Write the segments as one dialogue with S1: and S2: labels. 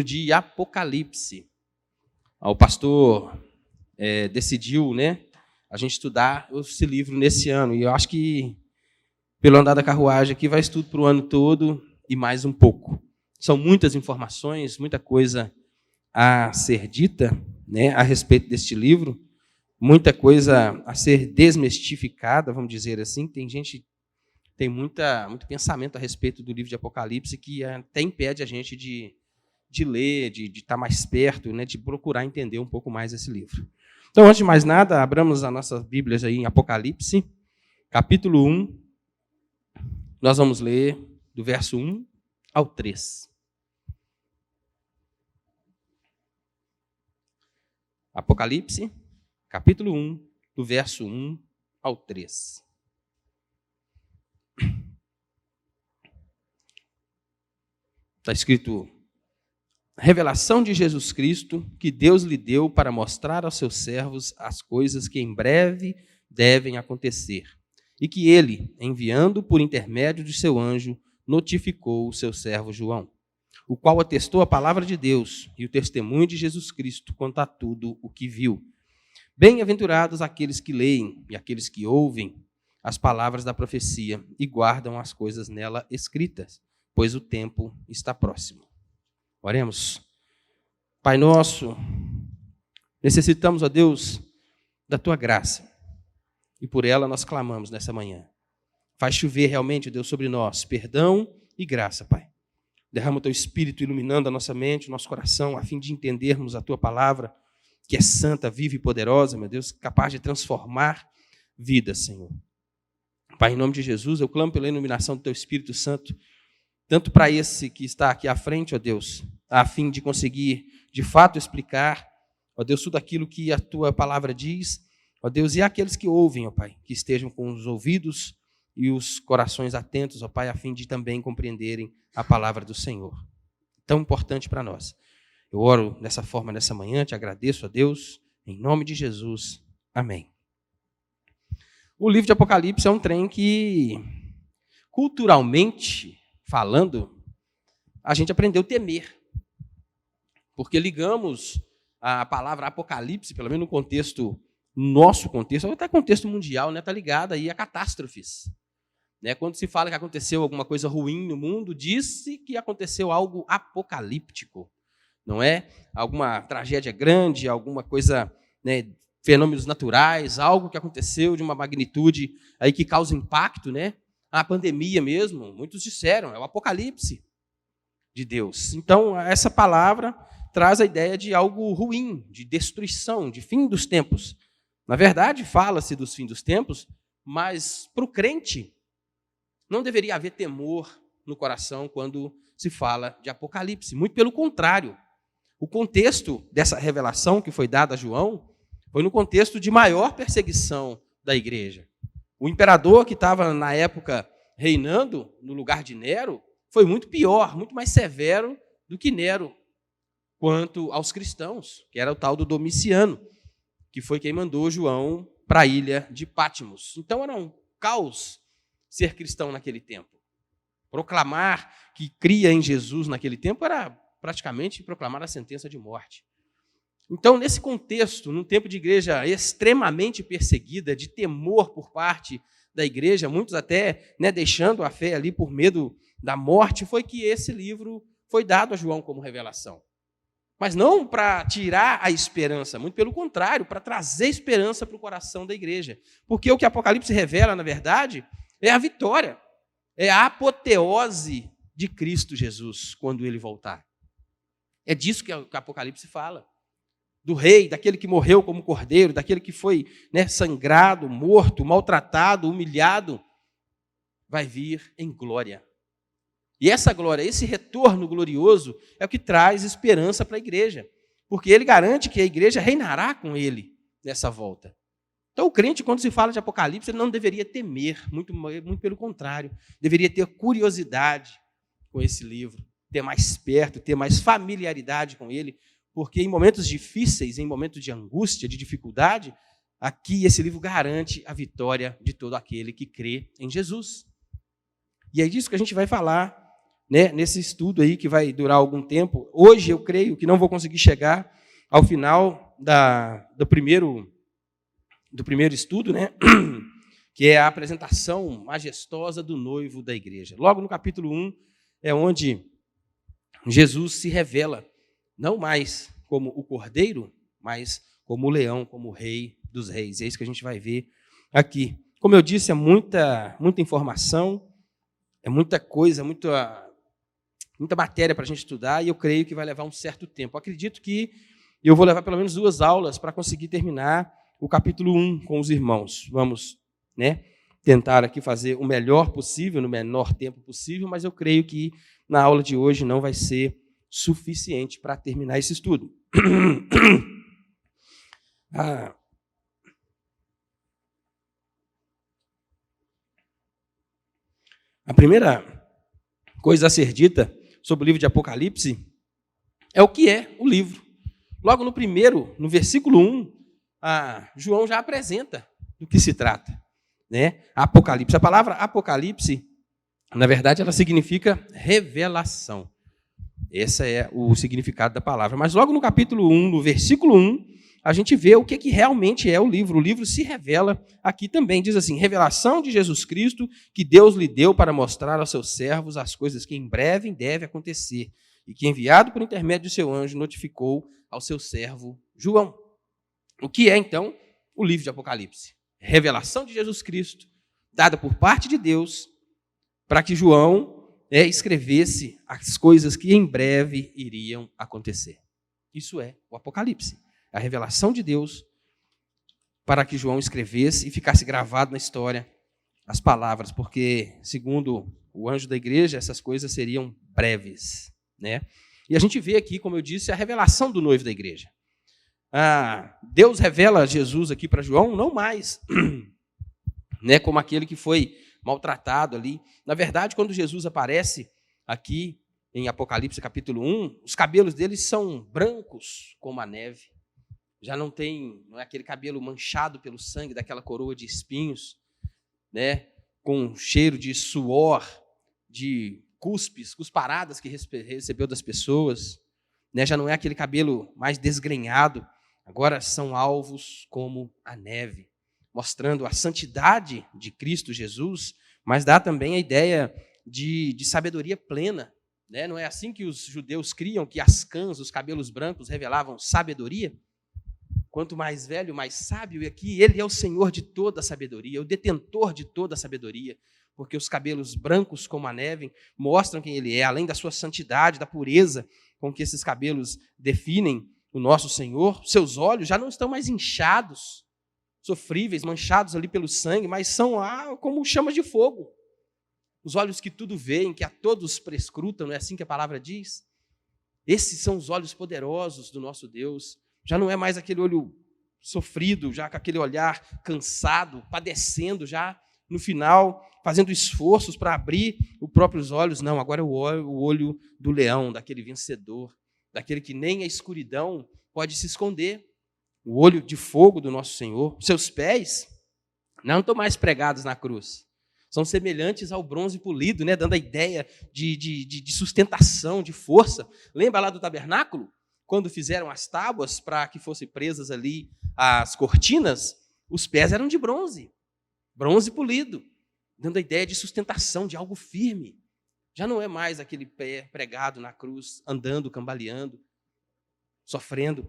S1: De Apocalipse. O pastor decidiu, a gente estudar esse livro nesse ano. E eu acho que, pelo andar da carruagem aqui, vai estudo para o ano todo e mais um pouco. São muitas informações, muita coisa a ser dita, a respeito deste livro. Muita coisa a ser desmistificada, vamos dizer assim. Tem muito pensamento a respeito do livro de Apocalipse que até impede a gente de ler, de estar mais perto, de procurar entender um pouco mais esse livro. Então, antes de mais nada, abramos as nossas Bíblias aí em Apocalipse, capítulo 1. Nós vamos ler do verso 1 ao 3. Apocalipse, capítulo 1, do verso 1 ao 3. Está escrito: revelação de Jesus Cristo, que Deus lhe deu para mostrar aos seus servos as coisas que em breve devem acontecer, e que ele, enviando por intermédio de seu anjo, notificou o seu servo João, o qual atestou a palavra de Deus e o testemunho de Jesus Cristo quanto a tudo o que viu. Bem-aventurados aqueles que leem e aqueles que ouvem as palavras da profecia e guardam as coisas nela escritas, pois o tempo está próximo. Oremos. Pai nosso, necessitamos, ó Deus, da Tua graça. E por ela nós clamamos nessa manhã. Faz chover realmente, Deus, sobre nós perdão e graça, Pai. Derrama o Teu Espírito iluminando a nossa mente, o nosso coração, a fim de entendermos a Tua palavra, que é santa, viva e poderosa, meu Deus, capaz de transformar vidas, Senhor. Pai, em nome de Jesus, eu clamo pela iluminação do Teu Espírito Santo, tanto para esse que está aqui à frente, ó Deus, a fim de conseguir, de fato, explicar, ó Deus, tudo aquilo que a Tua palavra diz, ó Deus, e aqueles que ouvem, ó Pai, que estejam com os ouvidos e os corações atentos, ó Pai, a fim de também compreenderem a palavra do Senhor. Tão importante para nós. Eu oro dessa forma nessa manhã, te agradeço, ó Deus, em nome de Jesus. Amém. O livro de Apocalipse é um trem que, culturalmente falando, a gente aprendeu a temer. Porque ligamos a palavra Apocalipse, pelo menos no contexto, nosso contexto, até contexto mundial, está ligada aí a catástrofes. Quando se fala que aconteceu alguma coisa ruim no mundo, diz-se que aconteceu algo apocalíptico. Não é? Alguma tragédia grande, alguma coisa, fenômenos naturais, algo que aconteceu de uma magnitude aí que causa impacto, A pandemia mesmo, muitos disseram, é o apocalipse de Deus. Então, essa palavra traz a ideia de algo ruim, de destruição, de fim dos tempos. Na verdade, fala-se dos fins dos tempos, mas para o crente não deveria haver temor no coração quando se fala de Apocalipse. Muito pelo contrário. O contexto dessa revelação que foi dada a João foi no contexto de maior perseguição da igreja. O imperador que estava, na época, reinando no lugar de Nero, foi muito pior, muito mais severo do que Nero, quanto aos cristãos, que era o tal do Domiciano, que foi quem mandou João para a ilha de Patmos. Então, era um caos ser cristão naquele tempo. Proclamar que cria em Jesus naquele tempo era praticamente proclamar a sentença de morte. Então, nesse contexto, num tempo de igreja extremamente perseguida, de temor por parte da igreja, muitos até deixando a fé ali por medo da morte, foi que esse livro foi dado a João como revelação. Mas não para tirar a esperança, muito pelo contrário, para trazer esperança para o coração da igreja. Porque o que Apocalipse revela, na verdade, é a vitória, é a apoteose de Cristo Jesus, quando ele voltar. É disso que o Apocalipse fala. Do rei, daquele que morreu como cordeiro, daquele que foi sangrado, morto, maltratado, humilhado, vai vir em glória. E essa glória, esse retorno glorioso é o que traz esperança para a igreja, porque ele garante que a igreja reinará com ele nessa volta. Então o crente, quando se fala de Apocalipse, ele não deveria temer, muito pelo contrário, deveria ter curiosidade com esse livro, ter mais perto, ter mais familiaridade com ele, porque em momentos difíceis, em momentos de angústia, de dificuldade, aqui esse livro garante a vitória de todo aquele que crê em Jesus. E é disso que a gente vai falar né, nesse estudo aí que vai durar algum tempo. Hoje eu creio que não vou conseguir chegar ao final do primeiro estudo, né, que é a apresentação majestosa do noivo da igreja. Logo no capítulo 1 é onde Jesus se revela, não mais como o cordeiro, mas como o leão, como o rei dos reis. É isso que a gente vai ver aqui. Como eu disse, é muita informação, é muita coisa, muita matéria para a gente estudar, e eu creio que vai levar um certo tempo. Eu acredito que eu vou levar pelo menos 2 aulas para conseguir terminar o capítulo 1 com os irmãos. Vamos, né, tentar aqui fazer o melhor possível, no menor tempo possível, mas eu creio que na aula de hoje não vai ser suficiente para terminar esse estudo. A primeira coisa a ser dita sobre o livro de Apocalipse é o que é o livro. Logo no versículo 1, João já apresenta do que se trata, né? Apocalipse. A palavra Apocalipse, na verdade, ela significa revelação. Esse é o significado da palavra. Mas logo no capítulo 1, no versículo 1, a gente vê o que realmente é o livro. O livro se revela aqui também. Diz assim: revelação de Jesus Cristo, que Deus lhe deu para mostrar aos seus servos as coisas que em breve devem acontecer, e que, enviado por intermédio de seu anjo, notificou ao seu servo João. O que é, então, o livro de Apocalipse? Revelação de Jesus Cristo, dada por parte de Deus, para que João escrevesse as coisas que em breve iriam acontecer. Isso é o Apocalipse. A revelação de Deus para que João escrevesse e ficasse gravado na história as palavras, porque, segundo o anjo da igreja, essas coisas seriam breves, né? E a gente vê aqui, como eu disse, a revelação do noivo da igreja. Deus revela Jesus aqui para João, não mais, né, como aquele que foi maltratado ali. Na verdade, quando Jesus aparece aqui em Apocalipse capítulo 1, os cabelos dele são brancos como a neve. Já não é aquele cabelo manchado pelo sangue daquela coroa de espinhos, né, com cheiro de suor, de cusparadas que recebeu das pessoas, né, já não é aquele cabelo mais desgrenhado, agora são alvos como a neve, mostrando a santidade de Cristo Jesus, mas dá também a ideia de sabedoria plena, né? Não é assim que os judeus criam que as cãs, os cabelos brancos, revelavam sabedoria? Quanto mais velho, mais sábio, e aqui ele é o Senhor de toda a sabedoria, o detentor de toda a sabedoria, porque os cabelos brancos como a neve mostram quem ele é, além da sua santidade, da pureza com que esses cabelos definem o nosso Senhor. Seus olhos já não estão mais inchados, sofríveis, manchados ali pelo sangue, mas são como chamas de fogo. Os olhos que tudo veem, que a todos prescrutam, não é assim que a palavra diz? Esses são os olhos poderosos do nosso Deus. Já não é mais aquele olho sofrido, já com aquele olhar cansado, padecendo já no final, fazendo esforços para abrir os próprios olhos. Não, agora é o olho do leão, daquele vencedor, daquele que nem a escuridão pode se esconder. O olho de fogo do nosso Senhor. Seus pés não estão mais pregados na cruz. São semelhantes ao bronze polido, né? Dando a ideia de sustentação, de força. Lembra lá do tabernáculo? Quando fizeram as tábuas para que fossem presas ali as cortinas, os pés eram de bronze polido, dando a ideia de sustentação, de algo firme. Já não é mais aquele pé pregado na cruz, andando, cambaleando, sofrendo,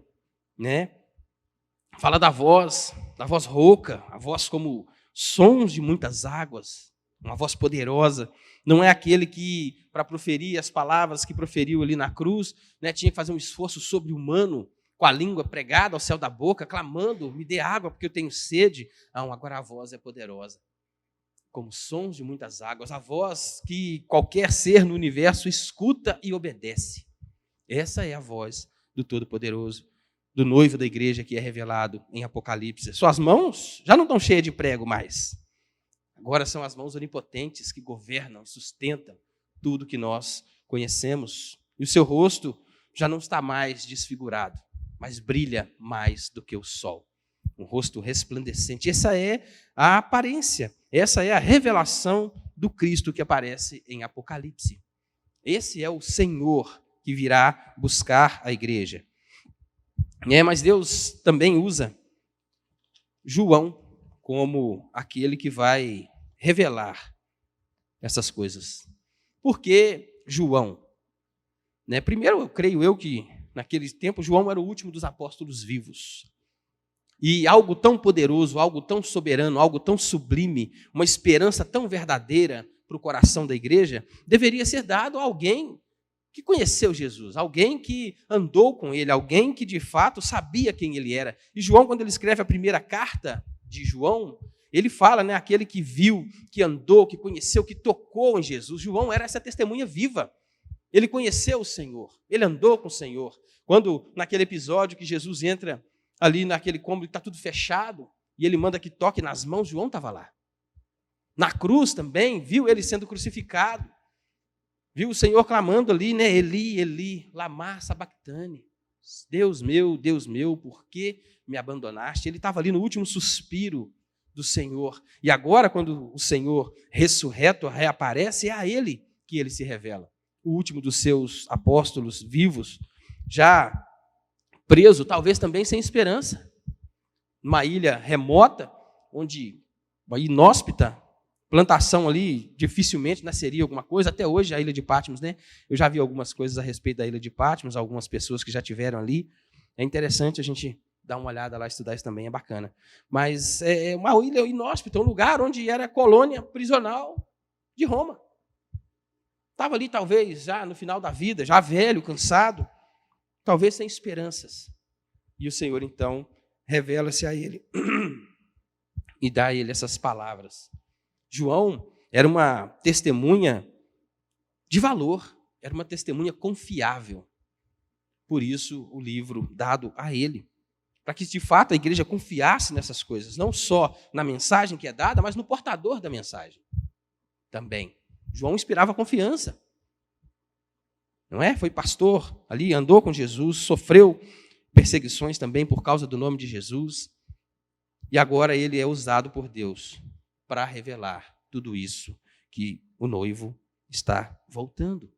S1: né? Fala da voz rouca, a voz como sons de muitas águas, uma voz poderosa. Não é aquele que, para proferir as palavras que proferiu ali na cruz, né, tinha que fazer um esforço sobre-humano, com a língua pregada ao céu da boca, clamando: me dê água porque eu tenho sede. Não, agora a voz é poderosa, como sons de muitas águas, a voz que qualquer ser no universo escuta e obedece. Essa é a voz do Todo-Poderoso, do noivo da igreja que é revelado em Apocalipse. Suas mãos já não estão cheias de prego mais. Agora são as mãos onipotentes que governam, sustentam tudo que nós conhecemos. E o seu rosto já não está mais desfigurado, mas brilha mais do que o sol. Um rosto resplandecente. Essa é a aparência, essa é a revelação do Cristo que aparece em Apocalipse. Esse é o Senhor que virá buscar a igreja. Mas Deus também usa João como aquele que vai revelar essas coisas. Por que João? Primeiro, creio eu que naquele tempo João era o último dos apóstolos vivos. E algo tão poderoso, algo tão soberano, algo tão sublime, uma esperança tão verdadeira para o coração da igreja, deveria ser dado a alguém que conheceu Jesus, alguém que andou com ele, alguém que de fato sabia quem ele era. E João, quando ele escreve a primeira carta de João, ele fala, aquele que viu, que andou, que conheceu, que tocou em Jesus. João era essa testemunha viva. Ele conheceu o Senhor, ele andou com o Senhor. Quando, naquele episódio que Jesus entra ali naquele cômodo que está tudo fechado, e ele manda que toque nas mãos, João estava lá. Na cruz também, viu ele sendo crucificado. Viu o Senhor clamando ali, Eli, Eli, lama sabactane. Deus meu, por que me abandonaste? Ele estava ali no último suspiro do Senhor. E agora, quando o Senhor ressurreto reaparece, é a ele que ele se revela. O último dos seus apóstolos vivos, já preso, talvez também sem esperança. Numa ilha remota, onde, uma inóspita, plantação ali, dificilmente nasceria alguma coisa. Até hoje, a ilha de Patmos, eu já vi algumas coisas a respeito da ilha de Patmos, algumas pessoas que já tiveram ali. É interessante a gente dar uma olhada lá, estudar isso também, é bacana. Mas é uma ilha inóspita, um lugar onde era colônia prisional de Roma. Estava ali, talvez, já no final da vida, já velho, cansado, talvez sem esperanças. E o Senhor, então, revela-se a ele e dá a ele essas palavras. João era uma testemunha de valor, era uma testemunha confiável. Por isso, o livro dado a ele, para que, de fato, a igreja confiasse nessas coisas, não só na mensagem que é dada, mas no portador da mensagem também. João inspirava confiança. Não é? Foi pastor ali, andou com Jesus, sofreu perseguições também por causa do nome de Jesus. E agora ele é usado por Deus para revelar tudo isso, que o noivo está voltando.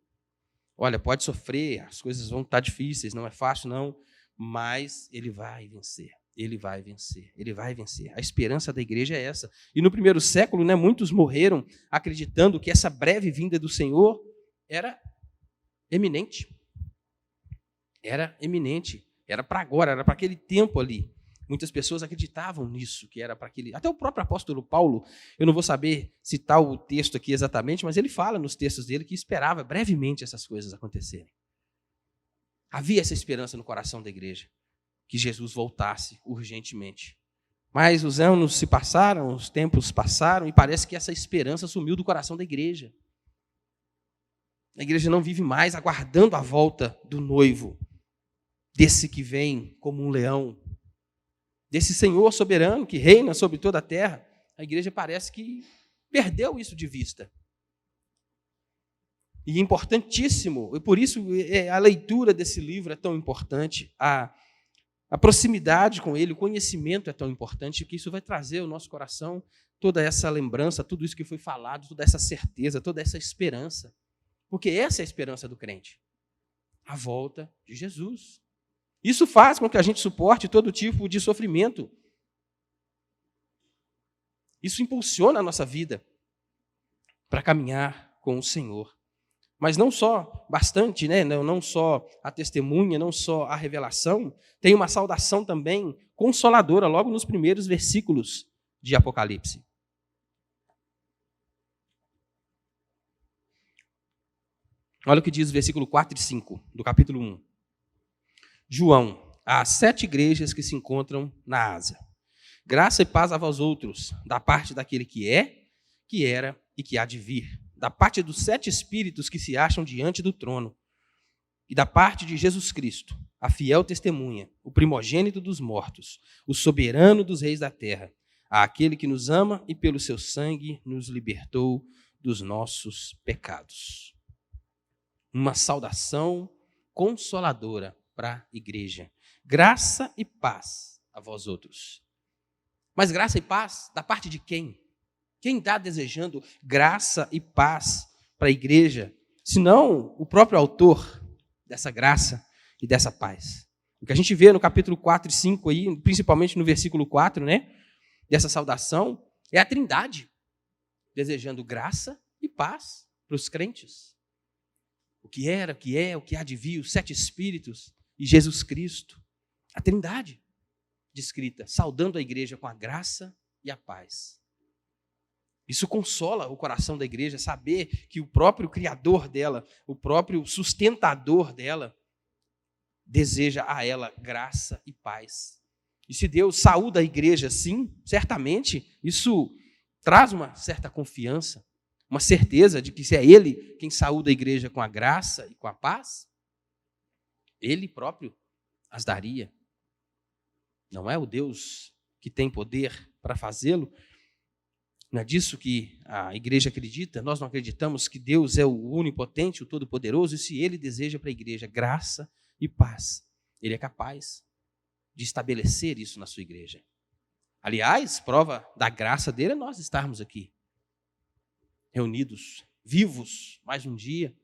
S1: Olha, pode sofrer, as coisas vão estar difíceis, não é fácil não, mas ele vai vencer, ele vai vencer, ele vai vencer. A esperança da igreja é essa. E no primeiro século, muitos morreram acreditando que essa breve vinda do Senhor era eminente. Era eminente, era para agora, era para aquele tempo ali. Muitas pessoas acreditavam nisso, que era para aquele... Até o próprio apóstolo Paulo, eu não vou saber citar o texto aqui exatamente, mas ele fala nos textos dele que esperava brevemente essas coisas acontecerem. Havia essa esperança no coração da igreja, que Jesus voltasse urgentemente. Mas os anos se passaram, os tempos passaram, e parece que essa esperança sumiu do coração da igreja. A igreja não vive mais aguardando a volta do noivo, desse que vem como um leão, desse Senhor soberano que reina sobre toda a terra. A igreja parece que perdeu isso de vista. E importantíssimo, e por isso a leitura desse livro é tão importante, a proximidade com ele, o conhecimento é tão importante, que isso vai trazer ao nosso coração toda essa lembrança, tudo isso que foi falado, toda essa certeza, toda essa esperança. Porque essa é a esperança do crente, a volta de Jesus. Isso faz com que a gente suporte todo tipo de sofrimento. Isso impulsiona a nossa vida para caminhar com o Senhor. Mas não só bastante, não só a testemunha, não só a revelação, tem uma saudação também consoladora logo nos primeiros versículos de Apocalipse. Olha o que diz o versículo 4 e 5 do capítulo 1. João, às 7 igrejas que se encontram na Ásia. Graça e paz a vós outros, da parte daquele que é, que era e que há de vir, da parte dos 7 espíritos que se acham diante do trono, e da parte de Jesus Cristo, a fiel testemunha, o primogênito dos mortos, o soberano dos reis da terra, àquele que nos ama e pelo seu sangue nos libertou dos nossos pecados. Uma saudação consoladora para a igreja. Graça e paz a vós outros. Mas graça e paz da parte de quem? Quem está desejando graça e paz para a igreja senão o próprio autor dessa graça e dessa paz. O que a gente vê no capítulo 4 e 5, aí, principalmente no versículo 4, né, dessa saudação, é a Trindade, desejando graça e paz para os crentes. O que era, o que é, o que há de vir, os 7 Espíritos e Jesus Cristo. A Trindade descrita, saudando a igreja com a graça e a paz. Isso consola o coração da igreja, saber que o próprio Criador dela, o próprio sustentador dela, deseja a ela graça e paz. E se Deus saúda a igreja assim, certamente isso traz uma certa confiança, uma certeza de que se é Ele quem saúda a igreja com a graça e com a paz, Ele próprio as daria. Não é o Deus que tem poder para fazê-lo? Não é disso que a igreja acredita? Nós não acreditamos que Deus é o onipotente, o todo-poderoso, e se Ele deseja para a igreja graça e paz, Ele é capaz de estabelecer isso na sua igreja. Aliás, prova da graça dele é nós estarmos aqui, reunidos, vivos, mais um dia,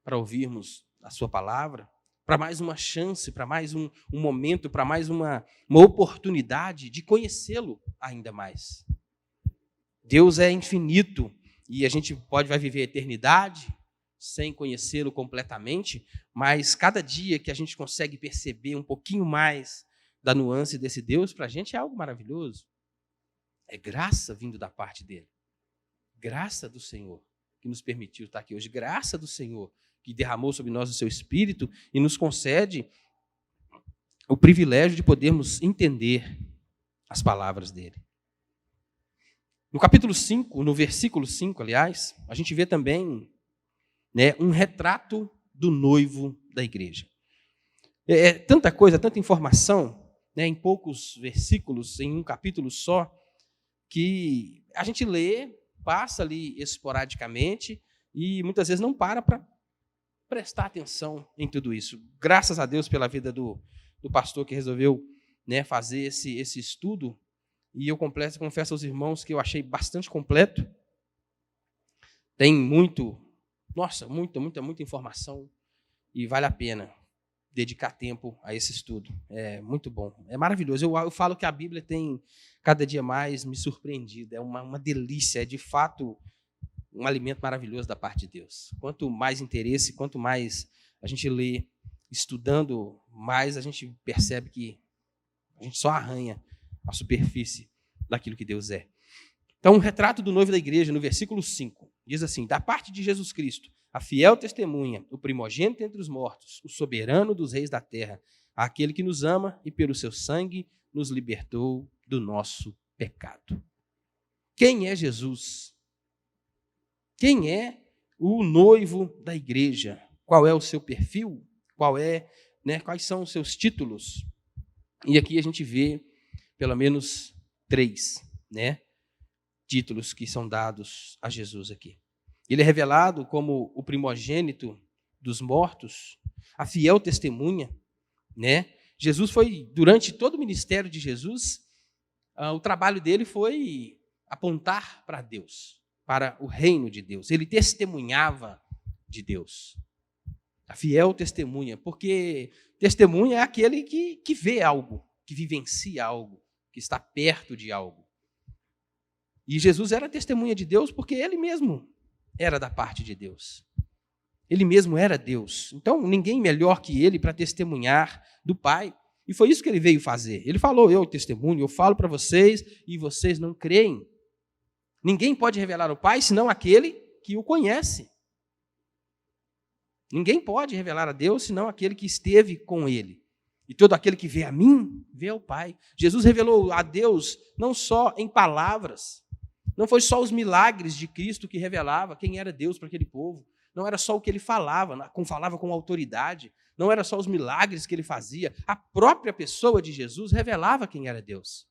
S1: para ouvirmos a sua palavra, para mais uma chance, para mais um momento, para mais uma oportunidade de conhecê-lo ainda mais. Deus é infinito e a gente vai viver a eternidade sem conhecê-lo completamente, mas cada dia que a gente consegue perceber um pouquinho mais da nuance desse Deus, para a gente é algo maravilhoso. É graça vindo da parte dele. Graça do Senhor que nos permitiu estar aqui hoje. Graça do Senhor que derramou sobre nós o seu Espírito e nos concede o privilégio de podermos entender as palavras dele. No capítulo 5, no versículo 5, aliás, a gente vê também, né, um retrato do noivo da igreja. É tanta coisa, tanta informação, né, em poucos versículos, em um capítulo só, que a gente lê, passa ali esporadicamente e muitas vezes não para prestar atenção em tudo isso. Graças a Deus pela vida do pastor que resolveu, né, fazer esse estudo. E eu confesso aos irmãos que eu achei bastante completo. Tem muita informação e vale a pena dedicar tempo a esse estudo. É muito bom, é maravilhoso. Eu falo que a Bíblia tem cada dia mais me surpreendido. É uma delícia, é de fato um alimento maravilhoso da parte de Deus. Quanto mais interesse, quanto mais a gente lê, estudando, mais a gente percebe que a gente só arranha a superfície daquilo que Deus é. Então, o retrato do noivo da igreja, no versículo 5, diz assim: da parte de Jesus Cristo, a fiel testemunha, o primogênito entre os mortos, o soberano dos reis da terra, aquele que nos ama e pelo seu sangue nos libertou do nosso pecado. Quem é Jesus? Quem é o noivo da igreja? Qual é o seu perfil? Quais são os seus títulos? E aqui a gente vê pelo menos 3, né, títulos que são dados a Jesus aqui. Ele é revelado como o primogênito dos mortos, a fiel testemunha, né? Jesus foi, durante todo o ministério de Jesus, o trabalho dele foi apontar para Deus, para o reino de Deus. Ele testemunhava de Deus. A fiel testemunha, porque testemunha é aquele que vê algo, que vivencia algo, que está perto de algo. E Jesus era testemunha de Deus porque ele mesmo era da parte de Deus. Ele mesmo era Deus. Então, ninguém melhor que ele para testemunhar do Pai. E foi isso que ele veio fazer. Ele falou: eu testemunho, eu falo para vocês e vocês não creem. Ninguém pode revelar o Pai senão aquele que o conhece. Ninguém pode revelar a Deus senão aquele que esteve com ele. E todo aquele que vê a mim, vê ao Pai. Jesus revelou a Deus não só em palavras. Não foi só os milagres de Cristo que revelava quem era Deus para aquele povo. Não era só o que ele falava com autoridade. Não era só os milagres que ele fazia. A própria pessoa de Jesus revelava quem era Deus.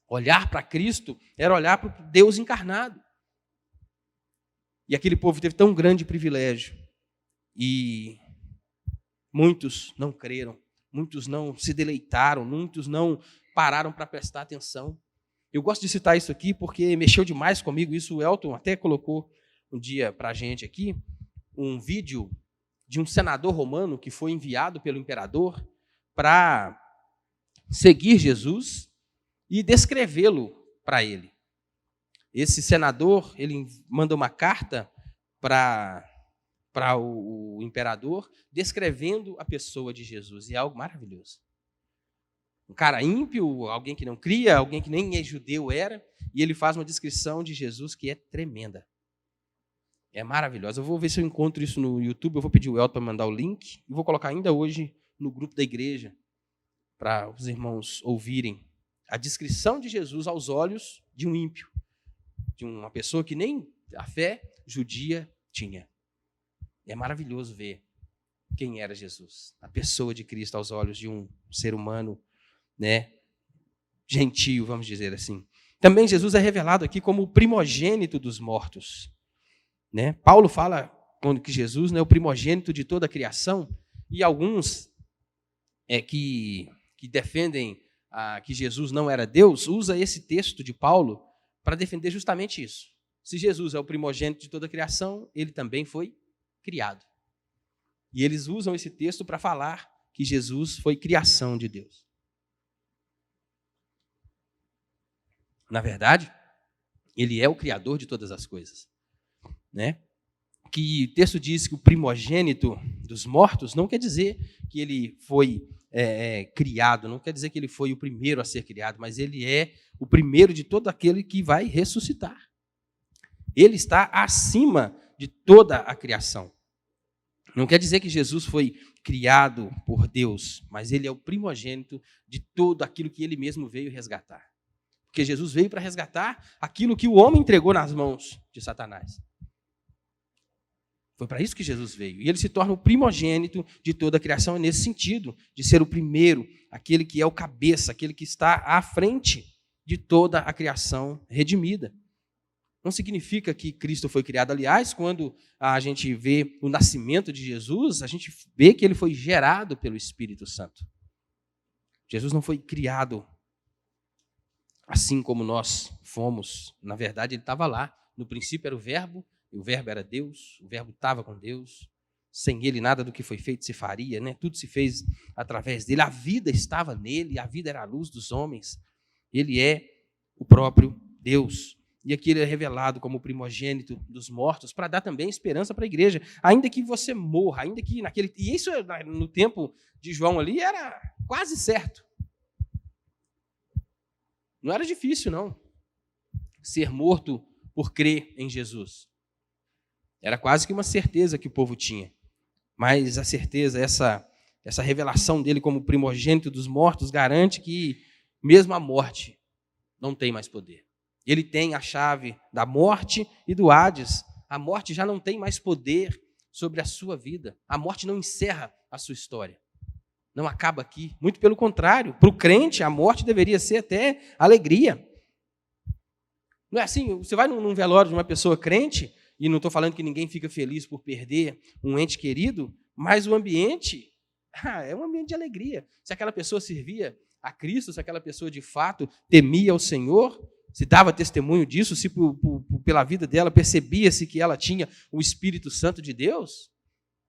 S1: Olhar para Cristo era olhar para o Deus encarnado. E aquele povo teve tão grande privilégio. E muitos não creram. Muitos não se deleitaram. Muitos não pararam para prestar atenção. Eu gosto de citar isso aqui porque mexeu demais comigo. Isso o Elton até colocou um dia para a gente aqui um vídeo de um senador romano que foi enviado pelo imperador para seguir Jesus e descrevê-lo para ele. Esse senador, ele manda uma carta para o imperador descrevendo a pessoa de Jesus. E é algo maravilhoso. Um cara ímpio, alguém que não cria, alguém que nem é judeu era, e ele faz uma descrição de Jesus que é tremenda. É maravilhosa. Eu vou ver se eu encontro isso no YouTube, eu vou pedir o Elton para mandar o link, e vou colocar ainda hoje no grupo da igreja, para os irmãos ouvirem a descrição de Jesus aos olhos de um ímpio, de uma pessoa que nem a fé judia tinha. É maravilhoso ver quem era Jesus, a pessoa de Cristo aos olhos de um ser humano, né, gentio, vamos dizer assim. Também Jesus é revelado aqui como o primogênito dos mortos. Né? Paulo fala quando que Jesus é o primogênito de toda a criação, e alguns que defendem que Jesus não era Deus, usa esse texto de Paulo para defender justamente isso. Se Jesus é o primogênito de toda a criação, ele também foi criado. E eles usam esse texto para falar que Jesus foi criação de Deus. Na verdade, ele é o criador de todas as coisas. Né? Que o texto diz que o primogênito dos mortos não quer dizer que ele foi criado, não quer dizer que ele foi o primeiro a ser criado, mas ele é o primeiro de todo aquele que vai ressuscitar. Ele está acima de toda a criação. Não quer dizer que Jesus foi criado por Deus, mas ele é o primogênito de tudo aquilo que ele mesmo veio resgatar. Porque Jesus veio para resgatar aquilo que o homem entregou nas mãos de Satanás. Foi para isso que Jesus veio. E ele se torna o primogênito de toda a criação nesse sentido, de ser o primeiro, aquele que é o cabeça, aquele que está à frente de toda a criação redimida. Não significa que Cristo foi criado. Aliás, quando a gente vê o nascimento de Jesus, a gente vê que ele foi gerado pelo Espírito Santo. Jesus não foi criado assim como nós fomos. Na verdade, ele estava lá. No princípio era o Verbo, e o Verbo era Deus, o Verbo estava com Deus. Sem ele, nada do que foi feito se faria, né? Tudo se fez através dele. A vida estava nele, a vida era a luz dos homens. Ele é o próprio Deus. E aqui ele é revelado como o primogênito dos mortos, para dar também esperança para a igreja. Ainda que você morra, ainda que naquele... E isso no tempo de João ali era quase certo. Não era difícil, não, ser morto por crer em Jesus. Era quase que uma certeza que o povo tinha. Mas a certeza, essa revelação dele como primogênito dos mortos, garante que mesmo a morte não tem mais poder. Ele tem a chave da morte e do Hades. A morte já não tem mais poder sobre a sua vida. A morte não encerra a sua história. Não acaba aqui. Muito pelo contrário. Para o crente, a morte deveria ser até alegria. Não é assim? Você vai num velório de uma pessoa crente, e não estou falando que ninguém fica feliz por perder um ente querido, mas o ambiente é um ambiente de alegria. Se aquela pessoa servia a Cristo, se aquela pessoa de fato temia o Senhor, se dava testemunho disso, se pela vida dela percebia-se que ela tinha o Espírito Santo de Deus,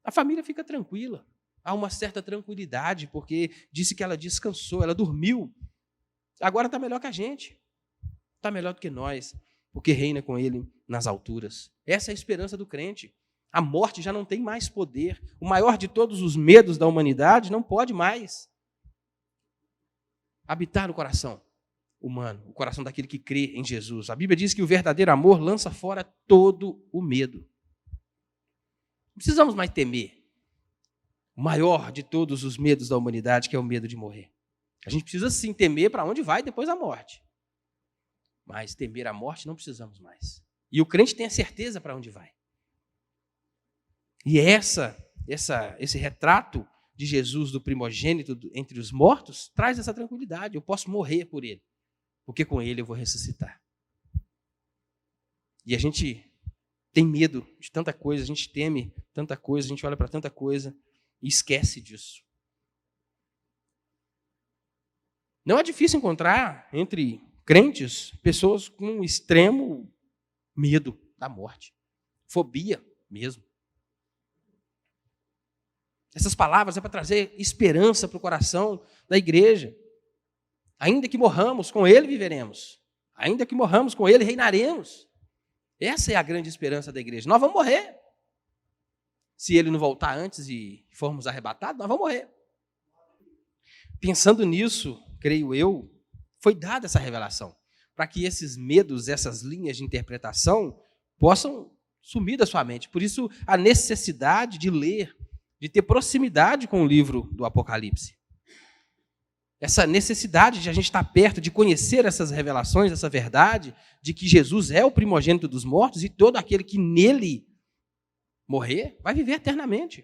S1: a família fica tranquila. Há uma certa tranquilidade, porque disse que ela descansou, ela dormiu. Agora está melhor que a gente. Está melhor do que nós, porque reina com ele nas alturas. Essa é a esperança do crente. A morte já não tem mais poder. O maior de todos os medos da humanidade não pode mais habitar no coração humano, o coração daquele que crê em Jesus. A Bíblia diz que o verdadeiro amor lança fora todo o medo. Não precisamos mais temer o maior de todos os medos da humanidade, que é o medo de morrer. A gente precisa sim temer para onde vai depois da morte. Mas temer a morte não precisamos mais. E o crente tem a certeza para onde vai. E esse retrato de Jesus, do primogênito entre os mortos, traz essa tranquilidade. Eu posso morrer por ele, porque com ele eu vou ressuscitar. E a gente tem medo de tanta coisa, a gente teme tanta coisa, a gente olha para tanta coisa e esquece disso. Não é difícil encontrar entre crentes pessoas com extremo medo da morte. fobia mesmo. Essas palavras é para trazer esperança para o coração da igreja. Ainda que morramos, com Ele viveremos. Ainda que morramos, com Ele reinaremos. Essa é a grande esperança da igreja. Nós vamos morrer. Se Ele não voltar antes e formos arrebatados, nós vamos morrer. Pensando nisso, creio eu, foi dada essa revelação, para que esses medos, essas linhas de interpretação, possam sumir da sua mente. Por isso, a necessidade de ler, de ter proximidade com o livro do Apocalipse. Essa necessidade de a gente estar perto, de conhecer essas revelações, essa verdade, de que Jesus é o primogênito dos mortos e todo aquele que nele morrer vai viver eternamente.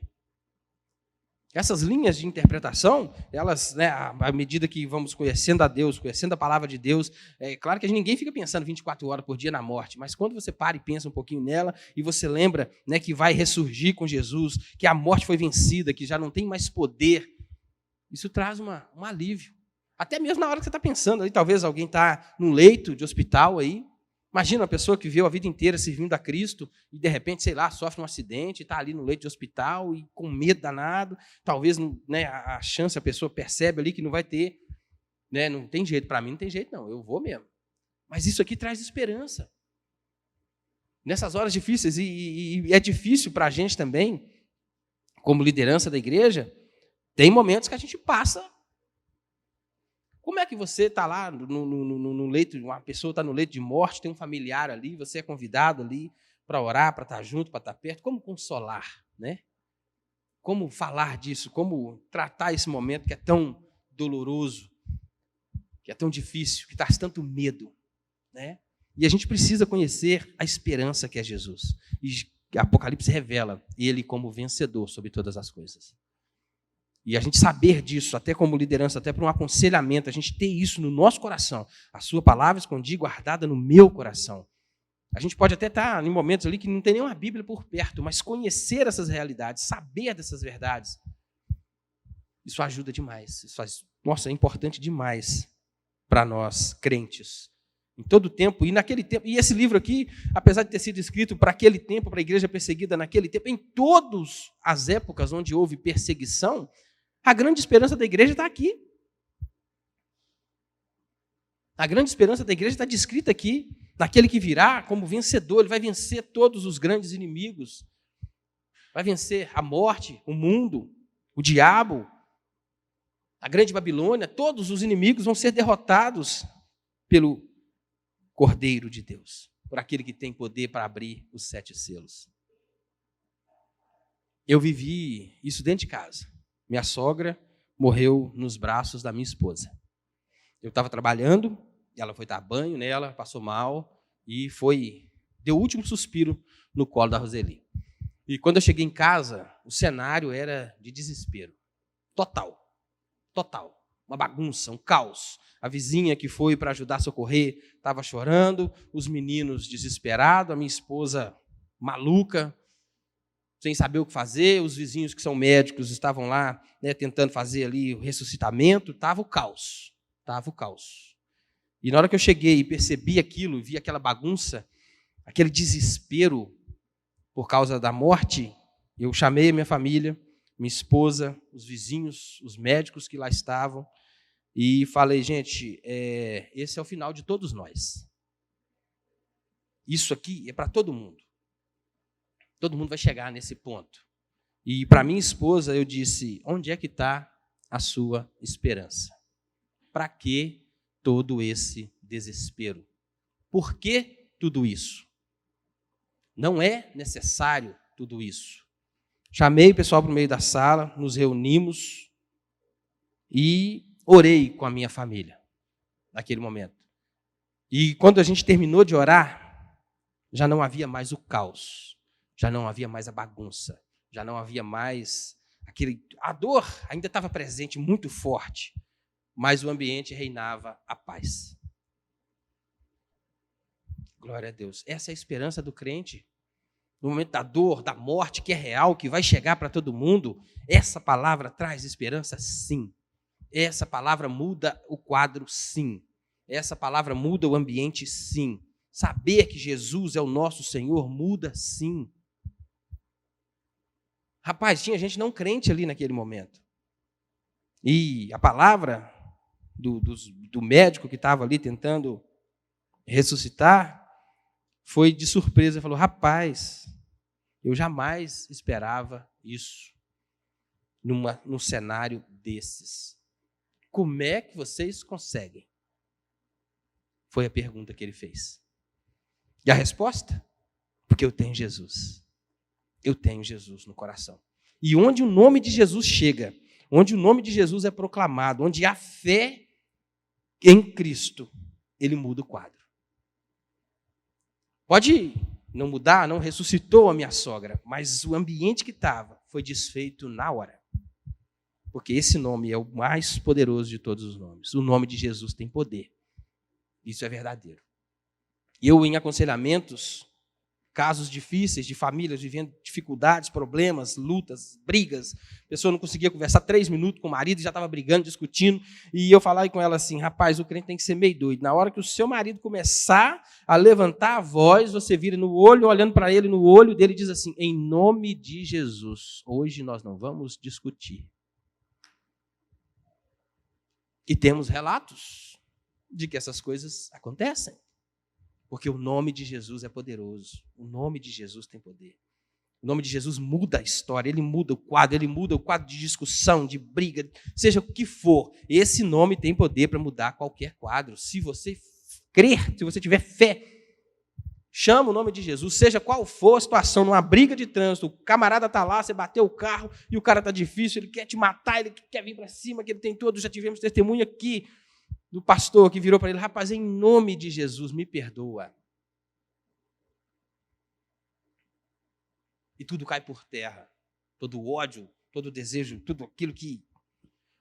S1: Essas linhas de interpretação, elas, à medida que vamos conhecendo a Deus, conhecendo a palavra de Deus, é claro que ninguém fica pensando 24 horas por dia na morte, mas quando você para e pensa um pouquinho nela, e você lembra, que vai ressurgir com Jesus, que a morte foi vencida, que já não tem mais poder, isso traz um alívio. Até mesmo na hora que você está pensando, aí, talvez alguém está num leito de hospital aí. Imagina uma pessoa que viveu a vida inteira servindo a Cristo e, de repente, sei lá, sofre um acidente, está ali no leito de hospital e com medo danado. Talvez a chance, a pessoa percebe ali que não vai ter. Não tem jeito, para mim não tem jeito não, eu vou mesmo. Mas isso aqui traz esperança. Nessas horas difíceis, e é difícil para a gente também, como liderança da igreja, tem momentos que a gente passa. Como é que você está lá no leito, uma pessoa está no leito de morte, tem um familiar ali, você é convidado ali para orar, para estar junto, para estar perto. Como consolar, né? Como falar disso, como tratar esse momento que é tão doloroso, que é tão difícil, que traz tanto medo, né? E a gente precisa conhecer a esperança que é Jesus. E Apocalipse revela ele como vencedor sobre todas as coisas. E a gente saber disso, até como liderança, até para um aconselhamento, a gente ter isso no nosso coração. A sua palavra escondida, guardada no meu coração. A gente pode até estar em momentos ali que não tem nenhuma Bíblia por perto, mas conhecer essas realidades, saber dessas verdades, isso ajuda demais. É importante demais para nós, crentes. Em todo tempo, e naquele tempo, e esse livro aqui, apesar de ter sido escrito para aquele tempo, para a igreja perseguida naquele tempo, em todas as épocas onde houve perseguição, a grande esperança da igreja está aqui. A grande esperança da igreja está descrita aqui, naquele que virá como vencedor. Ele vai vencer todos os grandes inimigos. Vai vencer a morte, o mundo, o diabo, a grande Babilônia. Todos os inimigos vão ser derrotados pelo Cordeiro de Deus, por aquele que tem poder para abrir os 7 selos. Eu vivi isso dentro de casa. Minha sogra morreu nos braços da minha esposa. Eu estava trabalhando, ela foi dar banho nela, passou mal e deu o último suspiro no colo da Roseli. E quando eu cheguei em casa, o cenário era de desespero. Total. Uma bagunça, um caos. A vizinha que foi para ajudar a socorrer estava chorando, os meninos desesperados, a minha esposa maluca, sem saber o que fazer, os vizinhos que são médicos estavam lá, tentando fazer ali o ressuscitamento, estava o caos. E na hora que eu cheguei e percebi aquilo, vi aquela bagunça, aquele desespero por causa da morte, eu chamei a minha família, minha esposa, os vizinhos, os médicos que lá estavam, e falei, gente, esse é o final de todos nós. Isso aqui é para todo mundo. Todo mundo vai chegar nesse ponto. E para minha esposa eu disse, onde é que está a sua esperança? Para que todo esse desespero? Por que tudo isso? Não é necessário tudo isso. Chamei o pessoal para o meio da sala, nos reunimos e orei com a minha família naquele momento. E quando a gente terminou de orar, já não havia mais o caos. Já não havia mais a bagunça, já não havia mais a dor ainda estava presente, muito forte, mas o ambiente reinava a paz. Glória a Deus. Essa é a esperança do crente. No momento da dor, da morte, que é real, que vai chegar para todo mundo, essa palavra traz esperança, sim. Essa palavra muda o quadro, sim. Essa palavra muda o ambiente, sim. Saber que Jesus é o nosso Senhor muda, sim. Rapaz, tinha gente não crente ali naquele momento. E a palavra do médico que estava ali tentando ressuscitar foi de surpresa. Falou, rapaz, eu jamais esperava isso num cenário desses. Como é que vocês conseguem? Foi a pergunta que ele fez. E a resposta? Porque eu tenho Jesus. Eu tenho Jesus no coração. E onde o nome de Jesus chega, onde o nome de Jesus é proclamado, onde há fé em Cristo, ele muda o quadro. Pode não mudar, não ressuscitou a minha sogra, mas o ambiente que estava foi desfeito na hora. Porque esse nome é o mais poderoso de todos os nomes. O nome de Jesus tem poder. Isso é verdadeiro. Eu, em aconselhamentos, casos difíceis de famílias vivendo dificuldades, problemas, lutas, brigas. A pessoa não conseguia conversar 3 minutos com o marido, já estava brigando, discutindo. E eu falava com ela assim, rapaz, o crente tem que ser meio doido. Na hora que o seu marido começar a levantar a voz, você vira no olho, olhando para ele no olho dele e diz assim, em nome de Jesus, hoje nós não vamos discutir. E temos relatos de que essas coisas acontecem. Porque o nome de Jesus é poderoso. O nome de Jesus tem poder. O nome de Jesus muda a história, ele muda o quadro de discussão, de briga, seja o que for. Esse nome tem poder para mudar qualquer quadro. Se você crer, se você tiver fé, chama o nome de Jesus, seja qual for a situação, numa briga de trânsito, o camarada está lá, você bateu o carro e o cara está difícil, ele quer te matar, ele quer vir para cima, que ele tem todo, já tivemos testemunho aqui, do pastor que virou para ele, rapaz, em nome de Jesus, me perdoa. E tudo cai por terra. Todo o ódio, todo o desejo, tudo aquilo que...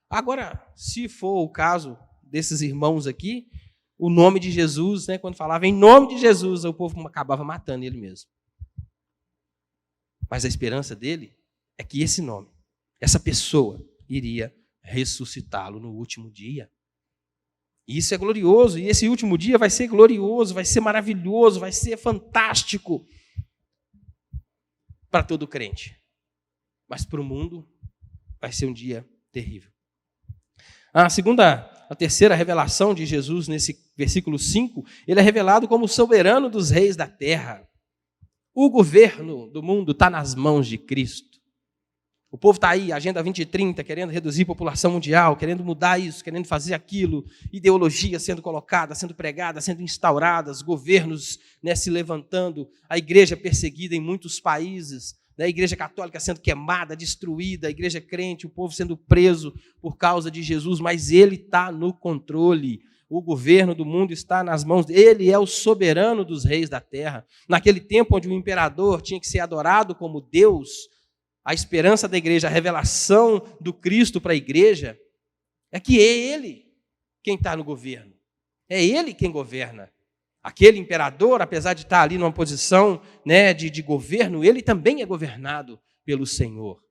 S1: Agora, se for o caso desses irmãos aqui, o nome de Jesus, né, quando falava em nome de Jesus, o povo acabava matando ele mesmo. Mas a esperança dele é que esse nome, essa pessoa, iria ressuscitá-lo no último dia. E isso é glorioso, e esse último dia vai ser glorioso, vai ser maravilhoso, vai ser fantástico para todo crente. Mas para o mundo vai ser um dia terrível. A terceira revelação de Jesus nesse versículo 5, ele é revelado como soberano dos reis da terra. O governo do mundo está nas mãos de Cristo. O povo está aí, Agenda 2030, querendo reduzir a população mundial, querendo mudar isso, querendo fazer aquilo, ideologia sendo colocada, sendo pregada, sendo instauradas, governos, né, se levantando, a igreja perseguida em muitos países, né, a igreja católica sendo queimada, destruída, a igreja crente, o povo sendo preso por causa de Jesus, mas ele está no controle. O governo do mundo está nas mãos dele, ele é o soberano dos reis da terra. Naquele tempo onde o imperador tinha que ser adorado como Deus, a esperança da igreja, a revelação do Cristo para a igreja, é que é ele quem está no governo. É ele quem governa. Aquele imperador, apesar de estar ali numa posição, né, de governo, ele também é governado pelo Senhor.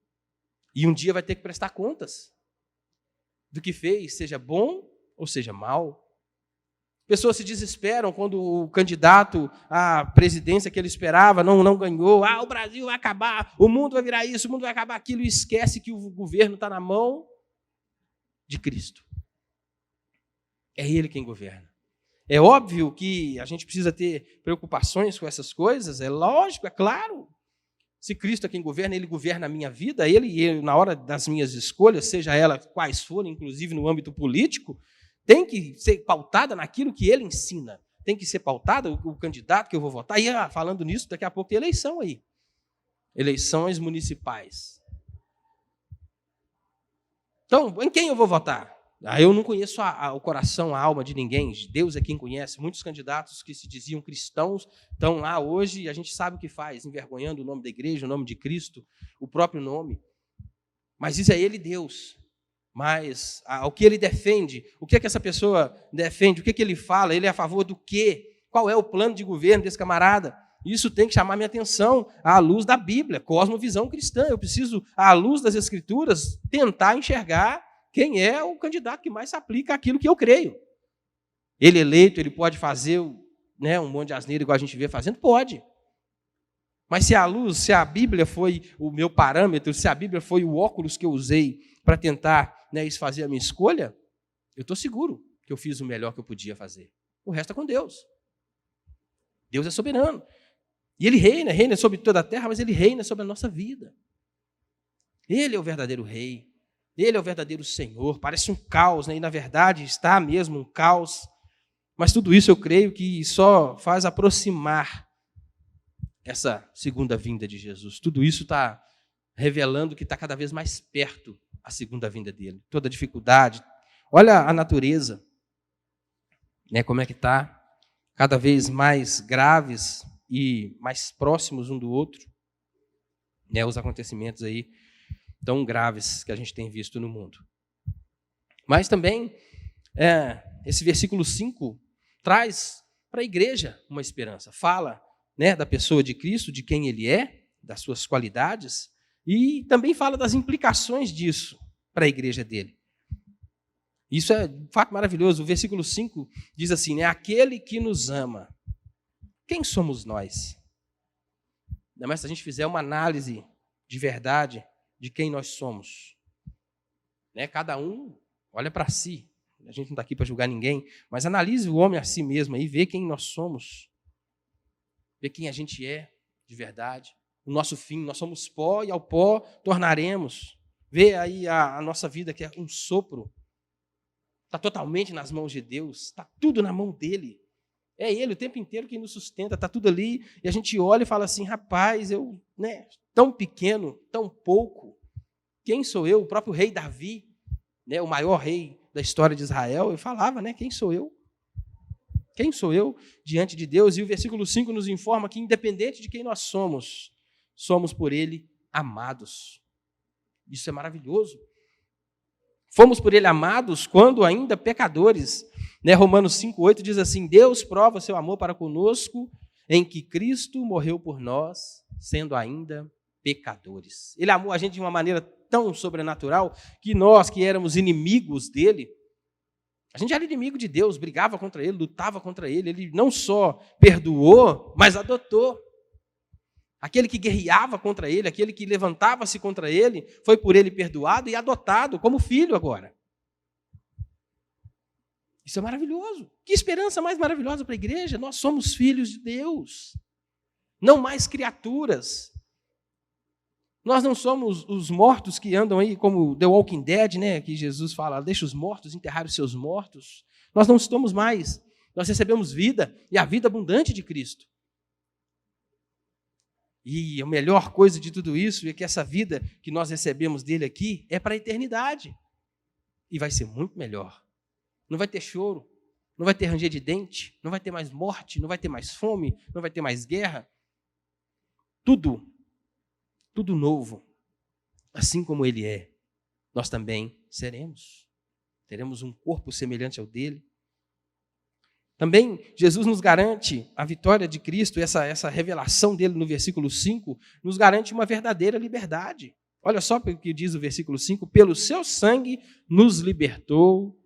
S1: E um dia vai ter que prestar contas do que fez, seja bom ou seja mal. Pessoas se desesperam quando o candidato à presidência que ele esperava não ganhou. O Brasil vai acabar, o mundo vai virar isso, o mundo vai acabar aquilo, e esquece que o governo está na mão de Cristo. É ele quem governa. É óbvio que a gente precisa ter preocupações com essas coisas, é lógico, é claro. Se Cristo é quem governa, ele governa a minha vida, ele na hora das minhas escolhas, seja elas quais forem, inclusive no âmbito político, tem que ser pautada naquilo que ele ensina. Tem que ser pautada o candidato que eu vou votar. E falando nisso, daqui a pouco tem eleição aí. Eleições municipais. Então, em quem eu vou votar? Eu não conheço o coração, a alma de ninguém. Deus é quem conhece. Muitos candidatos que se diziam cristãos estão lá hoje e a gente sabe o que faz, envergonhando o nome da igreja, o nome de Cristo, o próprio nome. Mas isso é ele, Deus. Mas o que ele defende, o que é que essa pessoa defende, o que é que ele fala, ele é a favor do quê? Qual é o plano de governo desse camarada? Isso tem que chamar minha atenção à luz da Bíblia, cosmovisão cristã. Eu preciso, à luz das Escrituras, tentar enxergar quem é o candidato que mais se aplica àquilo que eu creio. Ele eleito, ele pode fazer, né, um monte de asneira igual a gente vê fazendo? Pode. Mas se a luz, se a Bíblia foi o meu parâmetro, se a Bíblia foi o óculos que eu usei para tentar, né, fazer a minha escolha, eu estou seguro que eu fiz o melhor que eu podia fazer. O resto é com Deus. Deus é soberano. E Ele reina sobre toda a terra, mas Ele reina sobre a nossa vida. Ele é o verdadeiro rei. Ele é o verdadeiro Senhor. Parece um caos, né? E na verdade está mesmo um caos. Mas tudo isso eu creio que só faz aproximar essa segunda vinda de Jesus. Tudo isso está revelando que está cada vez mais perto a segunda vinda dele. Toda dificuldade. Olha a natureza, né? Como é que está? Cada vez mais graves e mais próximos um do outro, né? Os acontecimentos aí tão graves que a gente tem visto no mundo. Mas também, esse versículo 5 traz para a igreja uma esperança. Fala, né, da pessoa de Cristo, de quem Ele é, das suas qualidades, e também fala das implicações disso para a igreja dele. Isso é um fato maravilhoso. O versículo 5 diz assim, né, aquele que nos ama. Quem somos nós? Ainda mais se a gente fizer uma análise de verdade de quem nós somos. Né? Cada um olha para si. A gente não está aqui para julgar ninguém, mas analise o homem a si mesmo e vê quem nós somos. Vê quem a gente é de verdade. O nosso fim, nós somos pó e ao pó tornaremos. Vê aí a nossa vida que é um sopro. Está totalmente nas mãos de Deus. Está tudo na mão dele. É Ele o tempo inteiro que nos sustenta. Está tudo ali. E a gente olha e fala assim, rapaz, eu, né, tão pequeno, tão pouco. Quem sou eu? O próprio rei Davi, né, o maior rei da história de Israel, eu falava, né, quem sou eu? Quem sou eu diante de Deus? E o versículo 5 nos informa que, independente de quem nós somos, somos por Ele amados. Isso é maravilhoso. Fomos por Ele amados quando ainda pecadores. Né? Romanos 5,8 diz assim, Deus prova o seu amor para conosco em que Cristo morreu por nós, sendo ainda pecadores. Ele amou a gente de uma maneira tão sobrenatural que nós, que éramos inimigos dele, a gente era inimigo de Deus, brigava contra ele, lutava contra ele. Ele não só perdoou, mas adotou. Aquele que guerreava contra ele, aquele que levantava-se contra ele, foi por ele perdoado e adotado como filho agora. Isso é maravilhoso. Que esperança mais maravilhosa para a igreja. Nós somos filhos de Deus, não mais criaturas. Nós não somos os mortos que andam aí como The Walking Dead, né? Que Jesus fala, deixa os mortos enterrar os seus mortos. Nós não estamos mais. Nós recebemos vida e a vida abundante de Cristo. E a melhor coisa de tudo isso é que essa vida que nós recebemos dele aqui é para a eternidade. E vai ser muito melhor. Não vai ter choro, não vai ter ranger de dente, não vai ter mais morte, não vai ter mais fome, não vai ter mais guerra. Tudo novo, assim como ele é, nós também seremos. Teremos um corpo semelhante ao dele. Também Jesus nos garante a vitória de Cristo, essa revelação dele no versículo 5, nos garante uma verdadeira liberdade. Olha só o que diz o versículo 5, pelo seu sangue nos libertou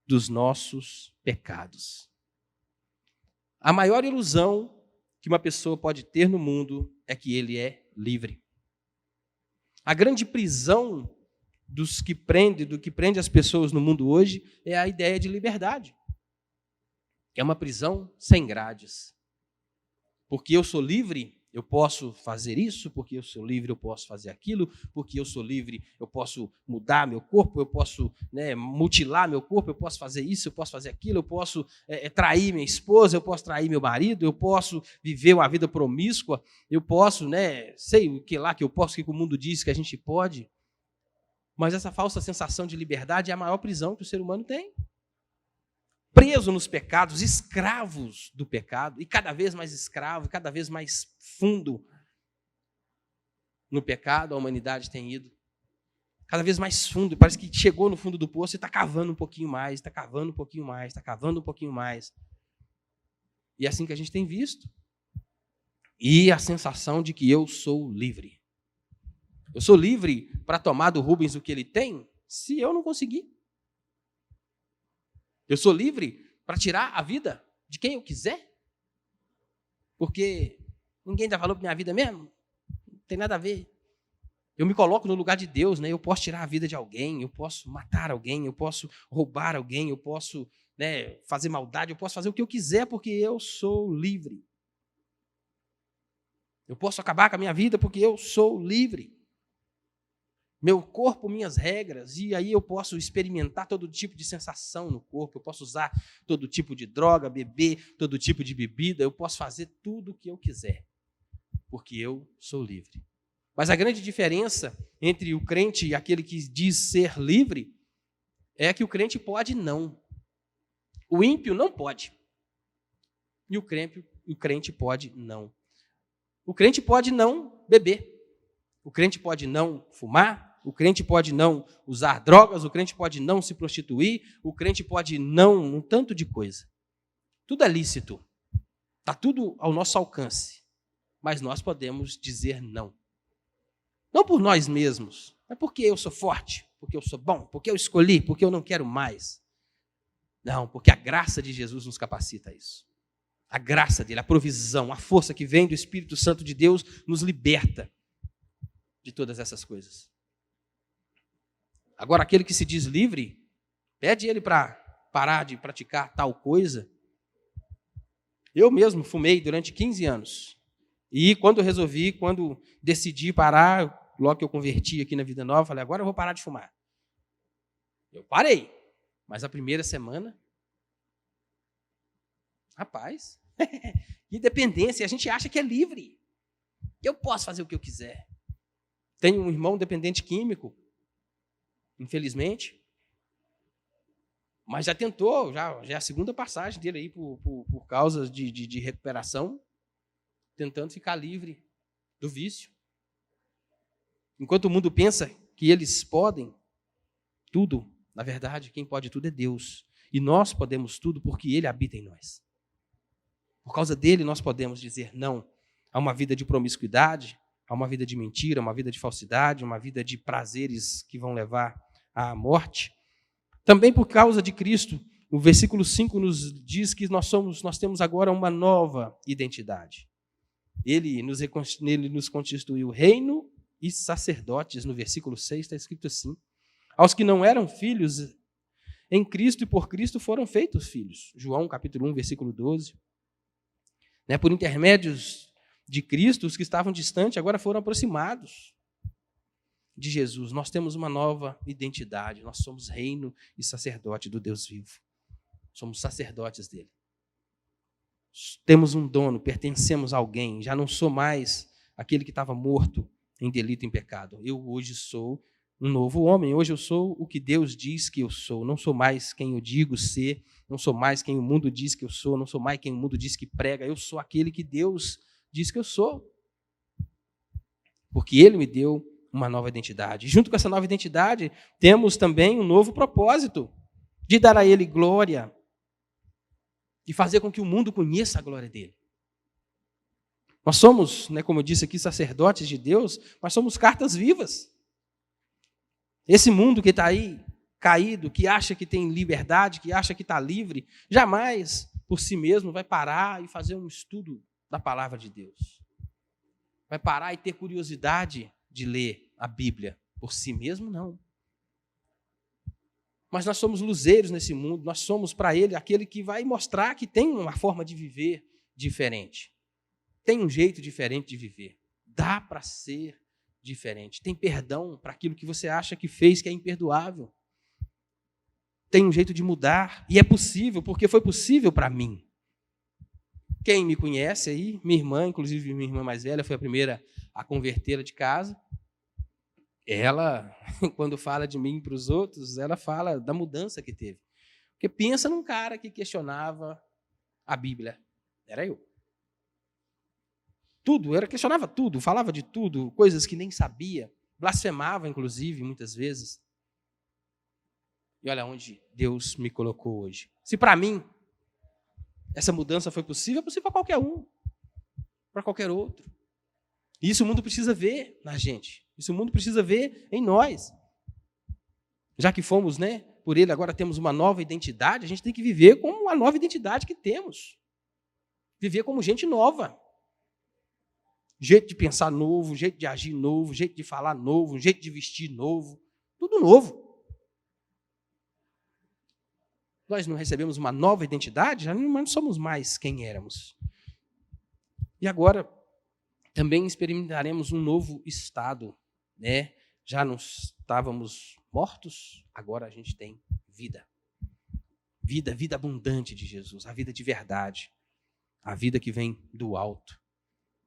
S1: dos nossos pecados. A maior ilusão que uma pessoa pode ter no mundo é que ele é livre. A grande prisão do que prende as pessoas no mundo hoje é a ideia de liberdade. É uma prisão sem grades. Porque eu sou livre, eu posso fazer isso, porque eu sou livre, eu posso fazer aquilo, porque eu sou livre, eu posso mudar meu corpo, eu posso, né, mutilar meu corpo, eu posso fazer isso, eu posso fazer aquilo, eu posso trair minha esposa, eu posso trair meu marido, eu posso viver uma vida promíscua, eu posso, né, sei o que lá que eu posso, o que o mundo diz que a gente pode. Mas essa falsa sensação de liberdade é a maior prisão que o ser humano tem. Preso nos pecados, escravos do pecado, e cada vez mais escravo, cada vez mais fundo no pecado, a humanidade tem ido. Cada vez mais fundo, parece que chegou no fundo do poço e está cavando um pouquinho mais, está cavando um pouquinho mais, está cavando um pouquinho mais. E é assim que a gente tem visto. E a sensação de que eu sou livre. Eu sou livre para tomar do Rubens o que ele tem, se eu não conseguir. Eu sou livre para tirar a vida de quem eu quiser, porque Ninguém dá valor para minha vida mesmo? Não tem nada a ver. Eu me coloco no lugar de Deus, né? Eu posso tirar a vida de alguém, eu posso matar alguém, eu posso roubar alguém, eu posso, né, fazer maldade, eu posso fazer o que eu quiser porque eu sou livre. Eu posso acabar com a minha vida porque eu sou livre. Meu corpo, minhas regras, e aí eu posso experimentar todo tipo de sensação no corpo, eu posso usar todo tipo de droga, beber todo tipo de bebida, eu posso fazer tudo o que eu quiser, porque eu sou livre. Mas a grande diferença entre o crente e aquele que diz ser livre é que o crente pode não. O ímpio não pode. E o crente pode não. O crente pode não beber. O crente pode não fumar. O crente pode não usar drogas. O crente pode não se prostituir. O crente pode não um tanto de coisa. Tudo é lícito. Está tudo ao nosso alcance. Mas nós podemos dizer não. Não por nós mesmos, mas porque eu sou forte, porque eu sou bom, porque eu escolhi, porque eu não quero mais. Não, porque a graça de Jesus nos capacita a isso. A graça dele, a provisão, a força que vem do Espírito Santo de Deus nos liberta de todas essas coisas. Agora, aquele que se diz livre, pede ele para parar de praticar tal coisa. Eu mesmo fumei durante 15 anos. E quando decidi parar, logo que eu converti aqui na Vida Nova, falei, agora eu vou parar de fumar. Eu parei. Mas a primeira semana, rapaz, que dependência. A gente acha que é livre. Eu posso fazer o que eu quiser. Tenho um irmão dependente químico, infelizmente. Mas já tentou, já é a segunda passagem dele aí por causa de recuperação, tentando ficar livre do vício. Enquanto o mundo pensa que eles podem tudo, na verdade, quem pode tudo é Deus. E nós podemos tudo porque Ele habita em nós. Por causa dele, nós podemos dizer não a uma vida de promiscuidade, a uma vida de mentira, a uma vida de falsidade, uma vida de prazeres que vão levar à morte. Também por causa de Cristo, o versículo 5 nos diz que nós temos agora uma nova identidade. Ele nos constituiu reino e sacerdotes. No versículo 6 está escrito assim: aos que não eram filhos, em Cristo e por Cristo foram feitos filhos. João capítulo 1, versículo 12. Por intermédios de Cristo, os que estavam distantes agora foram aproximados de Jesus. Nós temos uma nova identidade. Nós somos reino e sacerdote do Deus vivo. Somos sacerdotes dele. Temos um dono, pertencemos a alguém. Já não sou mais aquele que estava morto em delito e em pecado. Eu hoje sou um novo homem. Hoje eu sou o que Deus diz que eu sou. Não sou mais quem eu digo ser. Não sou mais quem o mundo diz que eu sou. Não sou mais quem o mundo diz que prega. Eu sou aquele que Deus diz que eu sou. Porque Ele me deu uma nova identidade. Junto com essa nova identidade, temos também um novo propósito de dar a Ele glória e fazer com que o mundo conheça a glória dele. Nós somos, como eu disse aqui, sacerdotes de Deus, mas somos cartas vivas. Esse mundo que está aí, caído, que acha que tem liberdade, que acha que está livre, jamais, por si mesmo, vai parar e fazer um estudo da palavra de Deus. Vai parar e ter curiosidade de ler a Bíblia. Por si mesmo, não. Mas nós somos luzeiros nesse mundo, nós somos para ele aquele que vai mostrar que tem uma forma de viver diferente. Tem um jeito diferente de viver. Dá para ser diferente. Tem perdão para aquilo que você acha que fez que é imperdoável. Tem um jeito de mudar. E é possível, porque foi possível para mim. Quem me conhece aí, minha irmã, inclusive minha irmã mais velha, foi a primeira a convertê-la de casa. Ela, quando fala de mim para os outros, ela fala da mudança que teve. Porque pensa num cara que questionava a Bíblia. Era eu. Tudo, questionava tudo, falava de tudo, coisas que nem sabia, blasfemava, inclusive, muitas vezes. E olha onde Deus me colocou hoje. Se para mim essa mudança foi possível, é possível para qualquer um, para qualquer outro. E isso o mundo precisa ver na gente. Isso o mundo precisa ver em nós. Já que fomos, por ele, agora temos uma nova identidade, a gente tem que viver com a nova identidade que temos. Viver como gente nova. jeito de pensar novo, jeito de agir novo, jeito de falar novo, jeito de vestir novo, tudo novo. Nós não recebemos uma nova identidade, já não somos mais quem éramos. E agora também experimentaremos um novo estado, né? Já não estávamos mortos, agora a gente tem vida. Vida abundante de Jesus, a vida de verdade, a vida que vem do alto,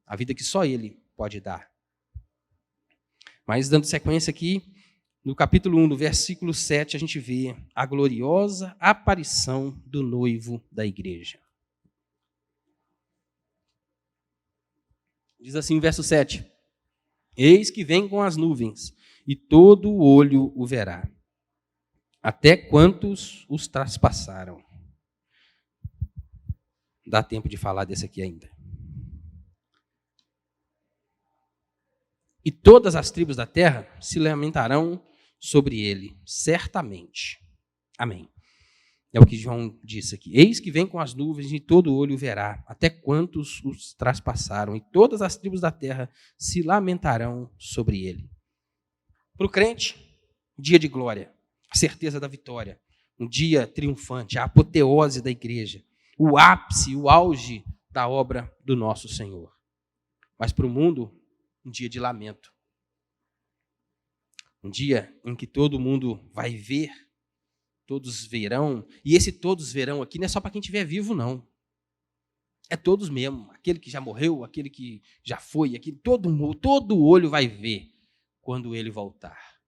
S1: a vida que só Ele pode dar. Mas dando sequência aqui, no capítulo 1, no versículo 7, a gente vê a gloriosa aparição do noivo da igreja. Diz assim o verso 7, eis que vem com as nuvens, e todo olho o verá, até quantos os traspassaram. Dá tempo de falar desse aqui ainda. E todas as tribos da terra se lamentarão sobre ele, certamente. Amém. É o que João disse aqui. Eis que vem com as nuvens e todo olho verá, até quantos os traspassaram, e todas as tribos da terra se lamentarão sobre ele. Para o crente, dia de glória, a certeza da vitória, um dia triunfante, a apoteose da igreja, o ápice, o auge da obra do nosso Senhor. Mas para o mundo, um dia de lamento. Um dia em que todo mundo vai ver, todos verão, e esse todos verão aqui não é só para quem estiver vivo, não. É todos mesmo, aquele que já morreu, aquele que já foi, aquele, todo olho vai ver quando ele voltar.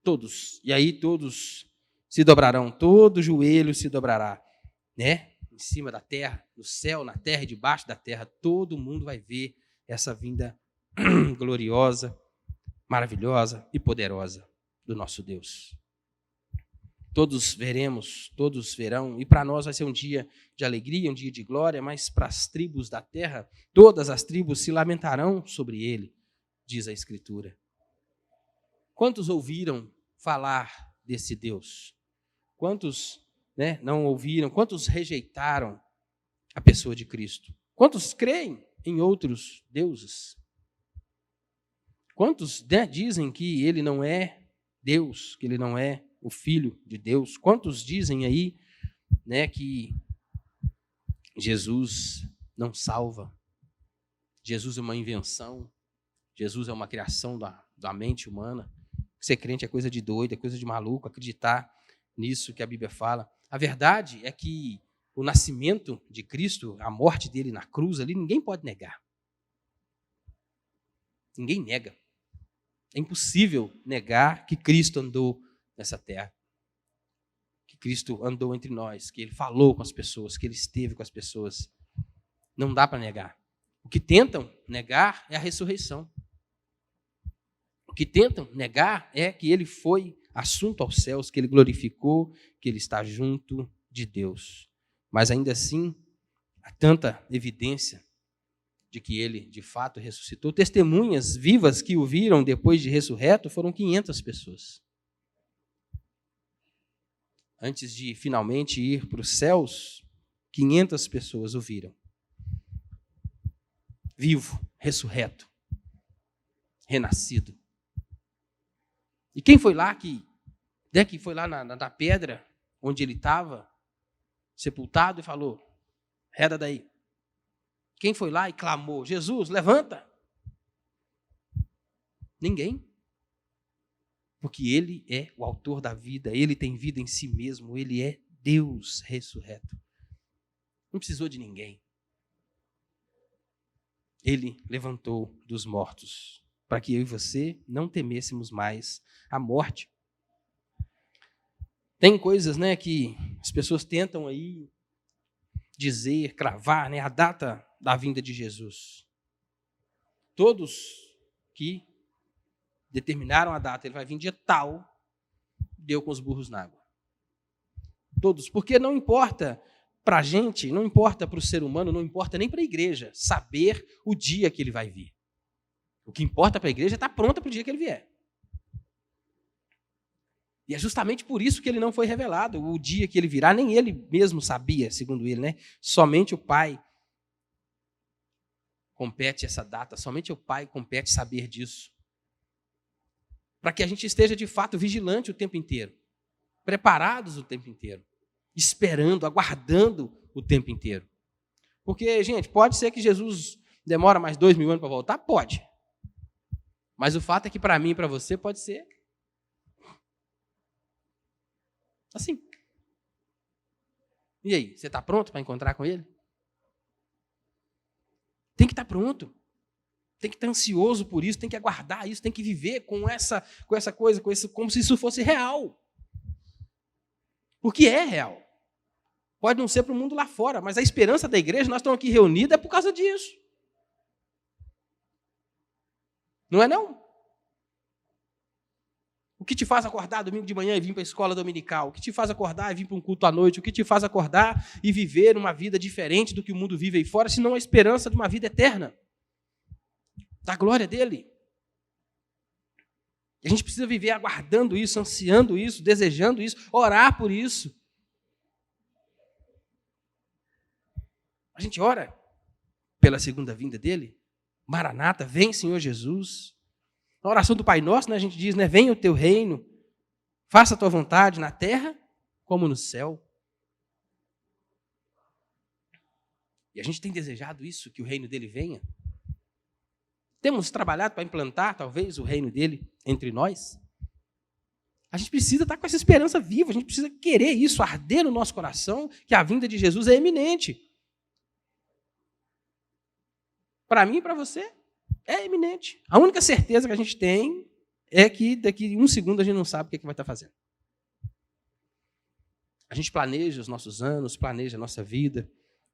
S1: Todos. E aí todos se dobrarão, todo joelho se dobrará, né? Em cima da terra, no céu, na terra e debaixo da terra, todo mundo vai ver essa vinda gloriosa, maravilhosa e poderosa do nosso Deus. Todos veremos, todos verão, e para nós vai ser um dia de alegria, um dia de glória, mas para as tribos da terra, todas as tribos se lamentarão sobre ele, diz a Escritura. Quantos ouviram falar desse Deus? Quantos, né, não ouviram? Quantos rejeitaram a pessoa de Cristo? Quantos creem em outros deuses? Quantos, né, dizem que ele não é Deus, que ele não é o Filho de Deus? Quantos dizem aí, né, que Jesus não salva? Jesus é uma invenção? Jesus é uma criação da mente humana? Ser crente é coisa de doido, é coisa de maluco, acreditar nisso que a Bíblia fala. A verdade é que o nascimento de Cristo, a morte dele na cruz ali, ninguém pode negar. Ninguém nega. É impossível negar que Cristo andou nessa terra, que Cristo andou entre nós, que ele falou com as pessoas, que ele esteve com as pessoas. Não dá para negar. O que tentam negar é a ressurreição. O que tentam negar é que ele foi assunto aos céus, que ele glorificou, que ele está junto de Deus. Mas ainda assim, há tanta evidência de que ele, de fato, ressuscitou. Testemunhas vivas que o viram depois de ressurreto foram 500 pessoas. Antes de finalmente ir para os céus, 500 pessoas o viram. Vivo, ressurreto, renascido. E quem foi lá que foi lá na pedra onde ele estava, sepultado, e falou, reda daí. Quem foi lá e clamou, Jesus, levanta? Ninguém. Porque ele é o autor da vida, ele tem vida em si mesmo, ele é Deus ressurreto. Não precisou de ninguém. Ele levantou dos mortos, para que eu e você não temêssemos mais a morte. Tem coisas, né, que as pessoas tentam aí dizer, cravar, né, a data da vinda de Jesus. Todos que determinaram a data, ele vai vir dia tal, deu com os burros na água. Todos, porque não importa para a gente, não importa para o ser humano, não importa nem para a igreja saber o dia que ele vai vir. O que importa para a igreja é estar pronta para o dia que ele vier. E é justamente por isso que ele não foi revelado. O dia que ele virá, nem ele mesmo sabia, segundo ele, né? Somente o Pai, compete essa data, somente ao Pai compete saber disso. Para que a gente esteja, de fato, vigilante o tempo inteiro, preparados o tempo inteiro, esperando, aguardando o tempo inteiro. Porque, gente, pode ser que Jesus demora mais 2000 anos para voltar? Pode. Mas o fato é que para mim e para você pode ser assim. E aí, você está pronto para encontrar com ele? Tem que estar pronto. Tem que estar ansioso por isso, tem que aguardar isso, tem que viver com essa coisa, como se isso fosse real. Porque é real. Pode não ser para o mundo lá fora, mas a esperança da igreja, nós estamos aqui reunidos, é por causa disso. Não é não? O que te faz acordar domingo de manhã e vir para a escola dominical? O que te faz acordar e vir para um culto à noite? O que te faz acordar e viver uma vida diferente do que o mundo vive aí fora, senão a esperança de uma vida eterna? Da glória dele. E a gente precisa viver aguardando isso, ansiando isso, desejando isso, orar por isso. A gente ora pela segunda vinda dele. Maranata, vem Senhor Jesus. Na oração do Pai Nosso, né, a gente diz, né, venha o teu reino, faça a tua vontade na terra como no céu. E a gente tem desejado isso, que o reino dele venha. Temos trabalhado para implantar, talvez, o reino dele entre nós. A gente precisa estar com essa esperança viva, a gente precisa querer isso, arder no nosso coração, que a vinda de Jesus é iminente. Para mim e para você, é iminente. A única certeza que a gente tem é que daqui a um segundo a gente não sabe o que vai estar fazendo. A gente planeja os nossos anos, planeja a nossa vida,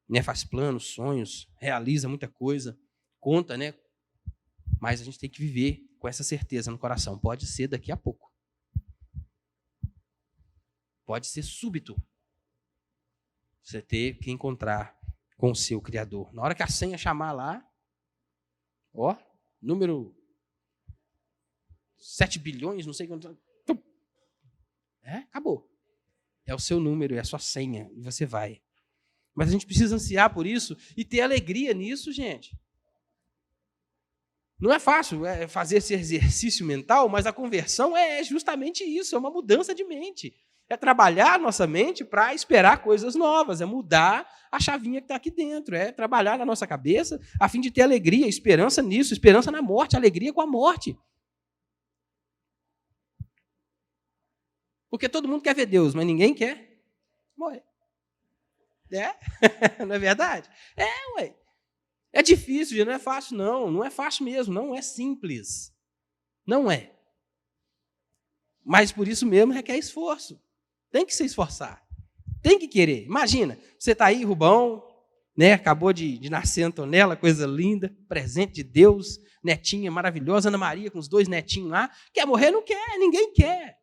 S1: né, faz planos, sonhos, realiza muita coisa, conta, né? Mas a gente tem que viver com essa certeza no coração. Pode ser daqui a pouco. Pode ser súbito. Você ter que encontrar com o seu Criador. Na hora que a senha chamar lá, ó, número 7 bilhões, não sei quanto. Acabou. É o seu número, é a sua senha, e você vai. Mas a gente precisa ansiar por isso e ter alegria nisso, gente. Não é fácil fazer esse exercício mental, mas a conversão é justamente isso, é uma mudança de mente. É trabalhar a nossa mente para esperar coisas novas, é mudar a chavinha que está aqui dentro, é trabalhar na nossa cabeça a fim de ter alegria, esperança nisso, esperança na morte, alegria com a morte. Porque todo mundo quer ver Deus, mas ninguém quer morrer. Não é verdade? Ué. É difícil, não é fácil, não é fácil mesmo, não é simples. Não é. Mas por isso mesmo requer esforço. Tem que se esforçar. Tem que querer. Imagina, você está aí, Rubão, né? Acabou de nascer Antonella, coisa linda, presente de Deus, netinha maravilhosa, Ana Maria com os 2 netinhos lá. Quer morrer? Não quer, ninguém quer.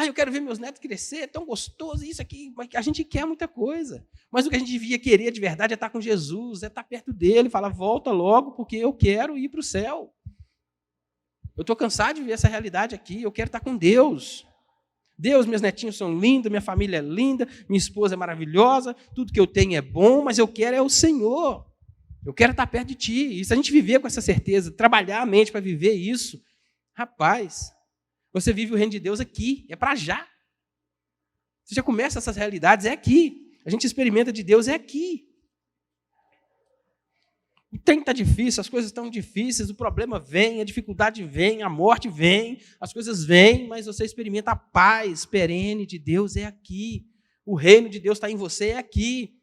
S1: Eu quero ver meus netos crescer, é tão gostoso, isso aqui. A gente quer muita coisa. Mas o que a gente devia querer de verdade é estar com Jesus, é estar perto dele, falar, volta logo, porque eu quero ir para o céu. Eu estou cansado de ver essa realidade aqui, eu quero estar com Deus. Deus, meus netinhos são lindos, minha família é linda, minha esposa é maravilhosa, tudo que eu tenho é bom, mas eu quero é o Senhor. Eu quero estar perto de Ti. E se a gente viver com essa certeza, trabalhar a mente para viver isso, rapaz, você vive o reino de Deus aqui, é para já. Você já começa essas realidades, é aqui. A gente experimenta de Deus, é aqui. O tempo está difícil, as coisas estão difíceis, o problema vem, a dificuldade vem, a morte vem, as coisas vêm, mas você experimenta a paz perene de Deus, é aqui. O reino de Deus está em você, é aqui.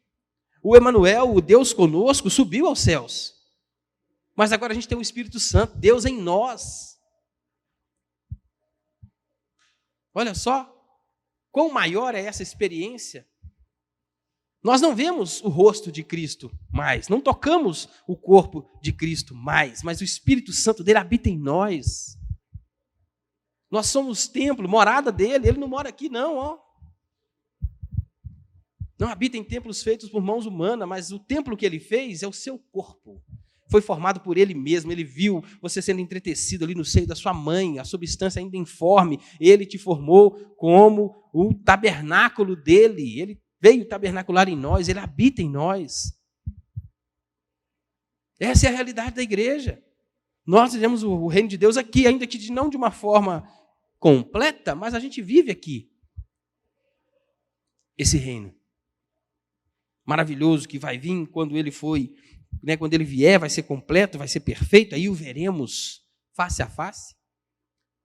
S1: O Emanuel, o Deus conosco, subiu aos céus. Mas agora a gente tem o Espírito Santo, Deus em nós. Olha só, quão maior é essa experiência. Nós não vemos o rosto de Cristo mais, não tocamos o corpo de Cristo mais, mas o Espírito Santo dele habita em nós. Nós somos templo, morada dele, ele não mora aqui não, ó. Não habita em templos feitos por mãos humanas, mas o templo que ele fez é o seu corpo. Foi formado por ele mesmo, ele viu você sendo entretecido ali no seio da sua mãe, a substância ainda informe, ele te formou como o tabernáculo dele, ele veio tabernacular em nós, ele habita em nós. Essa é a realidade da igreja. Nós vivemos o reino de Deus aqui, ainda que não de uma forma completa, mas a gente vive aqui esse reino maravilhoso que vai vir quando ele quando ele vier, vai ser completo, vai ser perfeito, aí o veremos face a face.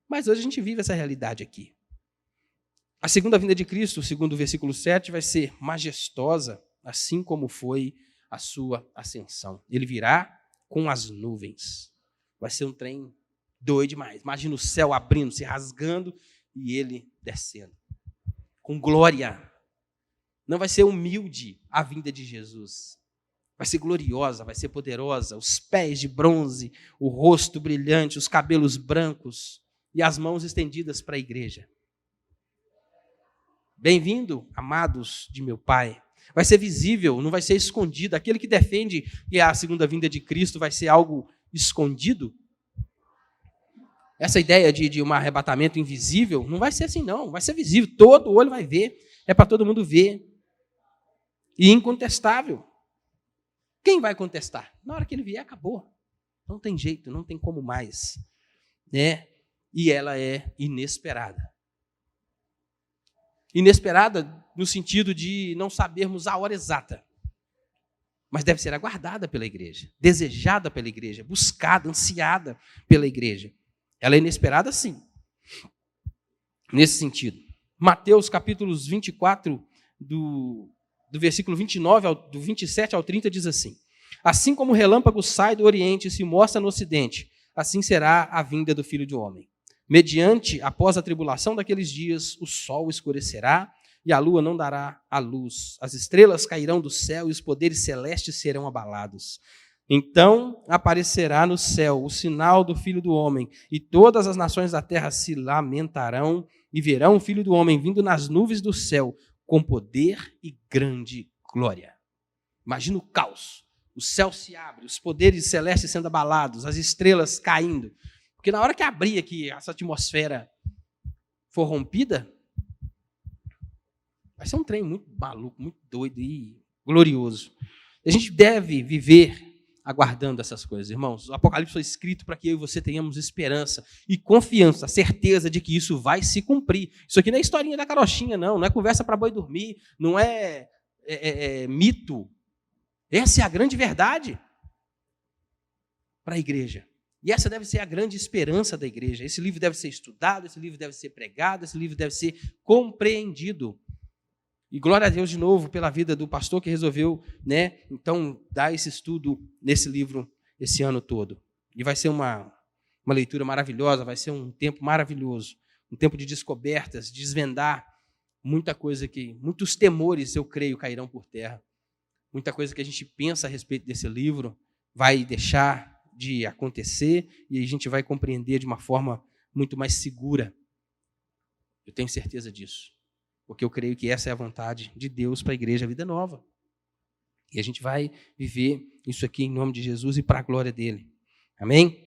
S1: Mas hoje a gente vive essa realidade aqui. A segunda vinda de Cristo, segundo o versículo 7, vai ser majestosa, assim como foi a sua ascensão. Ele virá com as nuvens. Vai ser um trem doido demais. Imagina o céu abrindo, se rasgando e ele descendo. Com glória. Não vai ser humilde a vinda de Jesus. Vai ser gloriosa, vai ser poderosa. Os pés de bronze, o rosto brilhante, os cabelos brancos e as mãos estendidas para a igreja. Bem-vindo, amados de meu Pai. Vai ser visível, não vai ser escondido. Aquele que defende que a segunda vinda de Cristo vai ser algo escondido, essa ideia de um arrebatamento invisível, não vai ser assim não, vai ser visível, todo olho vai ver, é para todo mundo ver. E incontestável. Quem vai contestar? Na hora que ele vier, acabou. Não tem jeito, não tem como mais. Né? E ela é inesperada. Inesperada no sentido de não sabermos a hora exata. Mas deve ser aguardada pela igreja, desejada pela igreja, buscada, ansiada pela igreja. Ela é inesperada, sim. Nesse sentido. Mateus, capítulos 24, do versículo 29, do 27 ao 30, diz assim: assim como o relâmpago sai do oriente e se mostra no ocidente, assim será a vinda do Filho do Homem. Mediante, após a tribulação daqueles dias, o sol escurecerá e a lua não dará a luz. As estrelas cairão do céu e os poderes celestes serão abalados. Então aparecerá no céu o sinal do Filho do Homem, e todas as nações da terra se lamentarão e verão o Filho do Homem vindo nas nuvens do céu com poder e grande glória. Imagina o caos. O céu se abre, os poderes celestes sendo abalados, as estrelas caindo. Porque na hora que abrir aqui, essa atmosfera for rompida, vai ser um trem muito maluco, muito doido e glorioso. A gente deve viver aguardando essas coisas, irmãos. O Apocalipse foi escrito para que eu e você tenhamos esperança e confiança, certeza de que isso vai se cumprir. Isso aqui não é historinha da carochinha, não é conversa para boi dormir, não é mito. Essa é a grande verdade para a igreja. E essa deve ser a grande esperança da igreja. Esse livro deve ser estudado, esse livro deve ser pregado, esse livro deve ser compreendido. E glória a Deus de novo pela vida do pastor que resolveu, então, dar esse estudo nesse livro esse ano todo. E vai ser uma leitura maravilhosa, vai ser um tempo maravilhoso, um tempo de descobertas, desvendar muita coisa que, muitos temores, eu creio, cairão por terra. Muita coisa que a gente pensa a respeito desse livro vai deixar de acontecer e a gente vai compreender de uma forma muito mais segura. Eu tenho certeza disso. Porque eu creio que essa é a vontade de Deus para a igreja Vida Nova. E a gente vai viver isso aqui em nome de Jesus e para a glória dele. Amém?